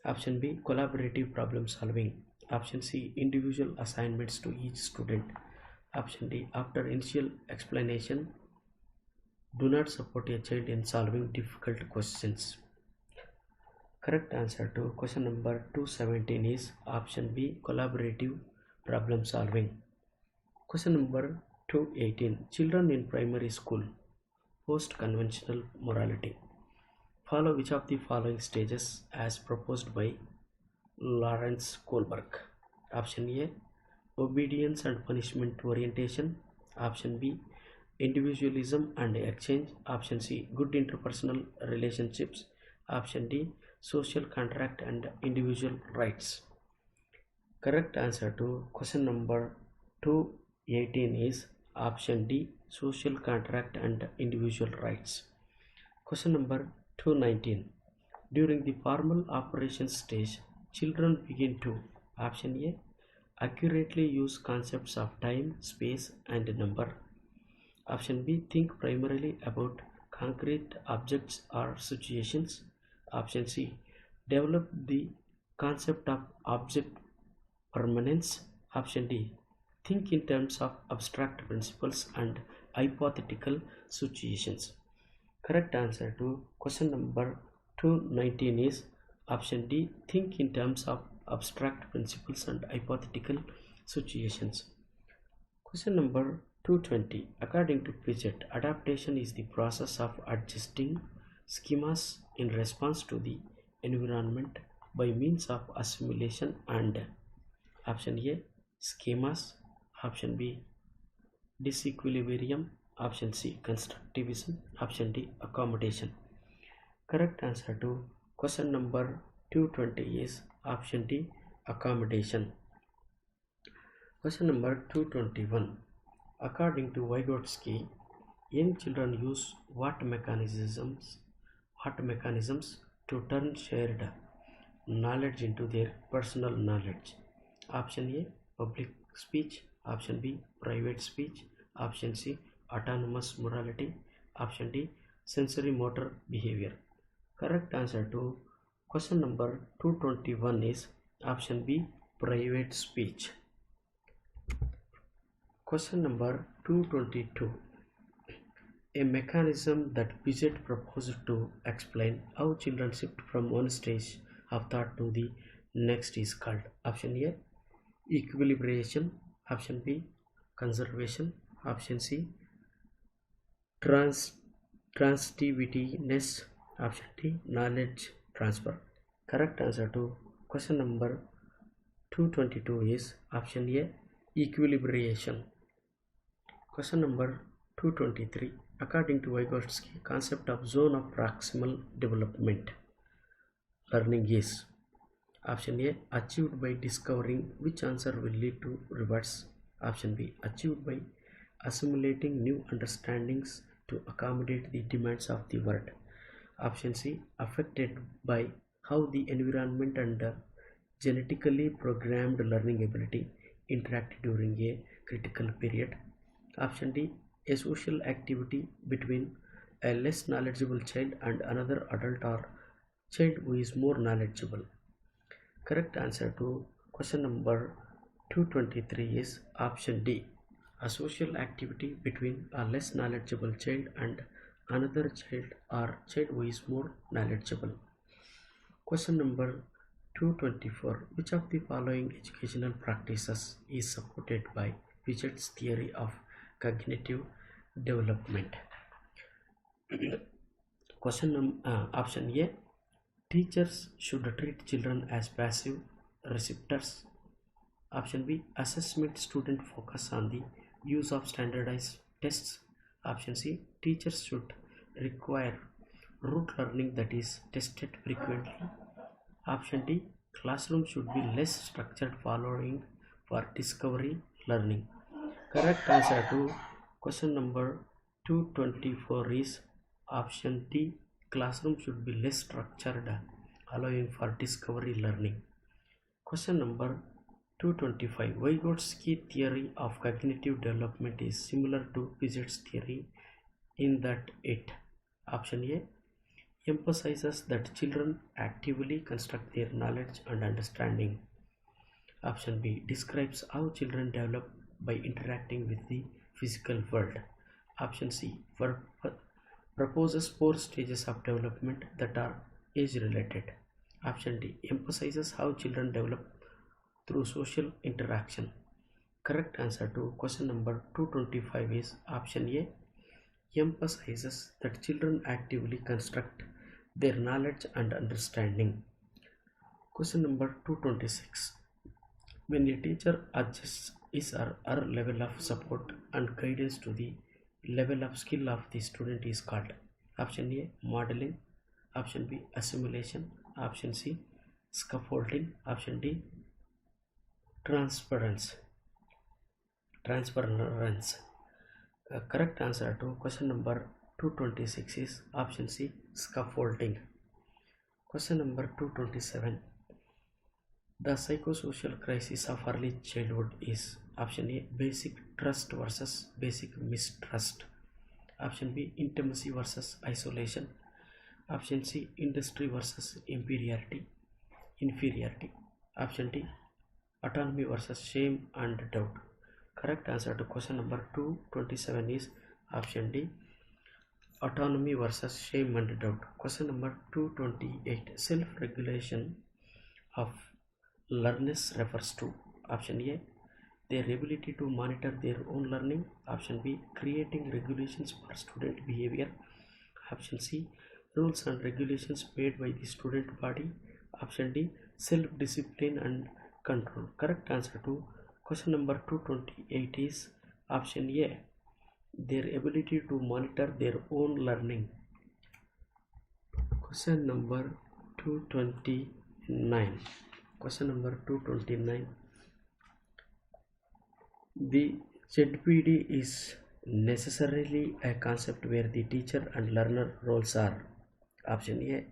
Speaker 1: Option B. Collaborative problem solving. Option C. Individual assignments to each student. Option D. After initial explanation, do not support a child in solving difficult questions. Correct answer to question number 217 is option B. Collaborative problem solving. Question number 218. Children in primary school post conventional morality. Follow which of the following stages as proposed by Lawrence Kohlberg. Option A. Obedience and punishment orientation. Option B. Individualism and exchange. Option C. Good interpersonal relationships. Option D. Social contract and individual rights. Correct answer to question number 218 is option D. Social contract and individual rights. Question number 219. During the formal operations stage, children begin to option A. Accurately use concepts of time, space and number. Option B. Think primarily about concrete objects or situations. Option C. Develop the concept of object permanence. Option D. Think in terms of abstract principles and hypothetical situations. Correct answer to question number 219 is option D. Think in terms of abstract principles and hypothetical situations. Question number 220. According to Piaget, adaptation is the process of adjusting schemas in response to the environment by means of assimilation and option A. Schemas. Option B. Disequilibrium. Option C. Constructivism. Option D. Accommodation. Correct answer to question number 220 is option D. Accommodation. Question number 221. According to Vygotsky, young children use what mechanisms to turn shared knowledge into their personal knowledge? Option A. Public speech. Option B. Private speech. Option C. Autonomous morality. Option D. Sensory motor behavior. Correct answer to question number 221 is option B. Private speech. Question number 222. A mechanism that Piaget proposed to explain how children shift from one stage of thought to the next is called option A. Equilibration. Option B. Conservation. Option C. Transitiveness. Option D. Knowledge transfer. Correct answer to question number 222 is option A. Equilibration. Question number 223. According to Vygotsky, concept of zone of proximal development learning is option A. Achieved by discovering which answer will lead to rewards. Option B. Achieved by assimilating new understandings to accommodate the demands of the world. Option C. Affected by how the environment and genetically programmed learning ability interact during a critical period. Option D. A social activity between a less knowledgeable child and another adult or child who is more knowledgeable. Correct answer to question number 223 is option D. A social activity between a less knowledgeable child and another child or child who is more knowledgeable. Question number 224. Which of the following educational practices is supported by Piaget's theory of cognitive development? Option A. Teachers should treat children as passive receptors. Option B. Assessment student focus on the use of standardized tests. Option C. Teachers should require rote learning that is tested frequently. Option D. Classroom should be less structured following for discovery learning. Correct answer to question number 224 is option D. Classroom should be less structured allowing for discovery learning. Question number 225. Vygotsky's key theory of cognitive development is similar to Piaget's theory in that it, option A, emphasizes that children actively construct their knowledge and understanding. Option B, describes how children develop by interacting with the physical world. Option C, proposes four stages of development that are age related. Option D, emphasizes how children develop through social interaction. Correct answer to question number 225 is option A, emphasizes that children actively construct their knowledge and understanding. Question number 226. When a teacher adjusts his or her level of support and guidance to the level of skill of the student is called. Option A, modeling. Option B, assimilation. Option C, scaffolding. Option D, transference. Correct answer to question number 226 is option C, scaffolding. Question number 227. The psychosocial crisis of early childhood is option A, basic trust versus basic mistrust. Option B, intimacy versus isolation. Option C, industry versus inferiority. Option D, autonomy versus shame and doubt. Correct answer to question number 227 is option D, autonomy versus shame and doubt. Question number 228. Self-regulation of learners refers to option A, their ability to monitor their own learning. Option B, creating regulations for student behavior. Option C, rules and regulations made by the student body. Option D, self-discipline and control. Correct answer to question number 228 is option A, their ability to monitor their own learning. Question number 229. Question number 229. The ZPD is necessarily a concept where the teacher and learner roles are option A,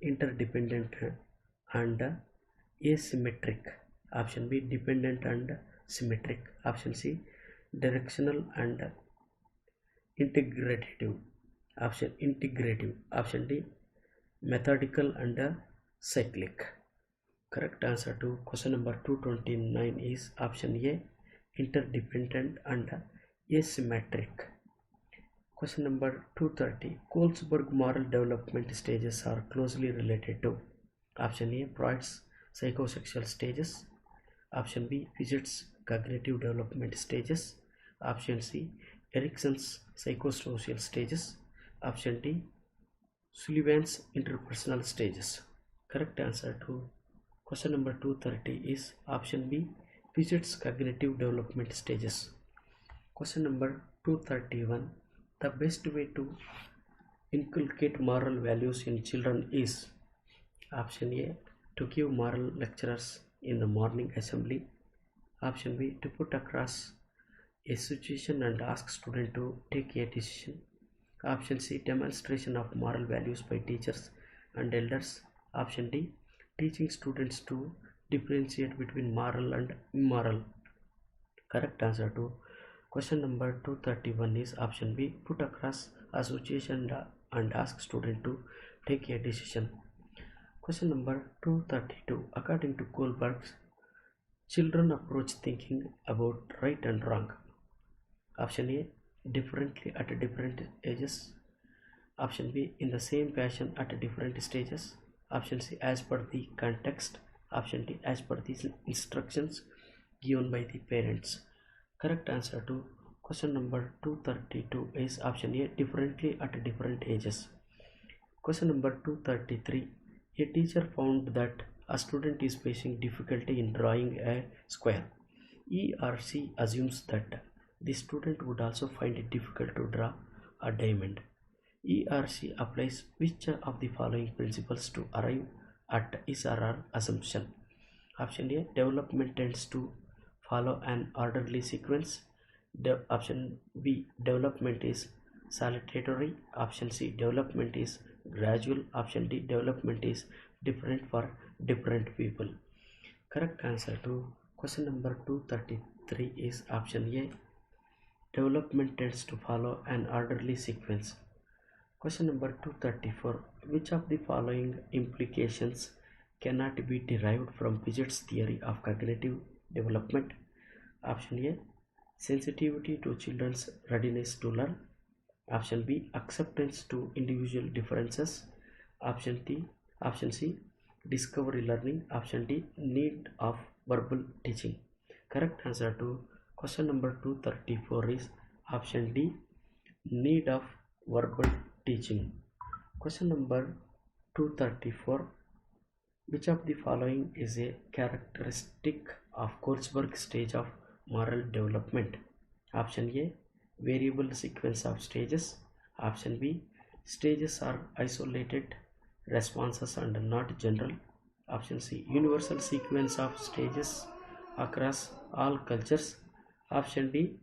Speaker 1: interdependent and asymmetric. Option B, dependent and symmetric. Option C, directional and integrative. Option D, methodical and cyclic. Correct answer to question number 229 is option A, interdependent and asymmetric. Question number 230. Kolsberg moral development stages are closely related to option A, Freud's psychosexual stages. Option B, Piaget's cognitive development stages. Option C, Erickson's psychosocial stages. Option D, Sullivan's interpersonal stages. Correct answer to question number 230 is option B, Piaget's cognitive development stages. Question number 231. The best way to inculcate moral values in children is option A, to give moral lectures in the morning assembly. Option B, to put across a situation and ask student to take a decision. Option C, demonstration of moral values by teachers and elders. Option D, teaching students to differentiate between moral and immoral. Correct answer to question number 231 is option B, put across a situation and ask student to take a decision. Question number 232. According to Kohlberg, children approach thinking about right and wrong. Option A, differently at different ages. Option B, in the same fashion at different stages. Option C, as per the context. Option D, as per the instructions given by the parents. Correct answer to question number 232 is option A, differently at different ages. Question number 233. A teacher found that a student is facing difficulty in drawing a square. He or she assumes that the student would also find it difficult to draw a diamond. He or she applies which of the following principles to arrive at his or her assumption? Option A, development tends to follow an orderly sequence. Option B, development is saltatory. Option C, development is gradual. Option D, development is different for different people. Correct answer to question number 233 is option A. Development tends to follow an orderly sequence. Question number 234. Which of the following implications cannot be derived from Piaget's theory of cognitive development? Option A. Sensitivity to children's readiness to learn. Option B. Acceptance to individual differences. Option D. Option C. Discovery learning. Option D. Need of verbal teaching. Correct answer to question number 234 is option D. Need of verbal teaching. Question number 234. Which of the following is a characteristic of Kurzweil stage of moral development? Option A. Variable sequence of stages. Option B. Stages are isolated responses and not general. Option C. Universal sequence of stages across all cultures. Option D.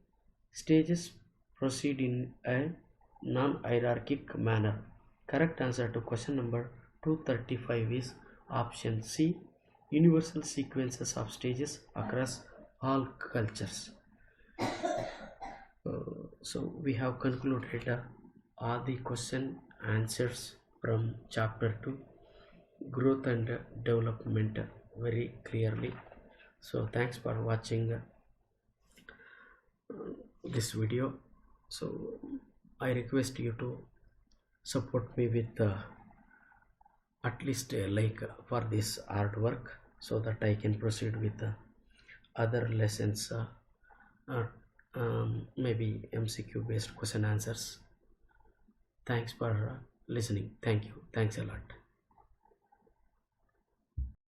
Speaker 1: Stages proceed in a non-hierarchic manner. Correct answer to question number 235 is option C. Universal sequences of stages across all cultures. So we have concluded all the question answers from chapter 2 growth and development very clearly. So thanks for watching this video. So I request you to support me with at least a like for this artwork, so that I can proceed with other lessons, maybe MCQ based question answers. Thanks for listening. Thank you. Thanks a lot.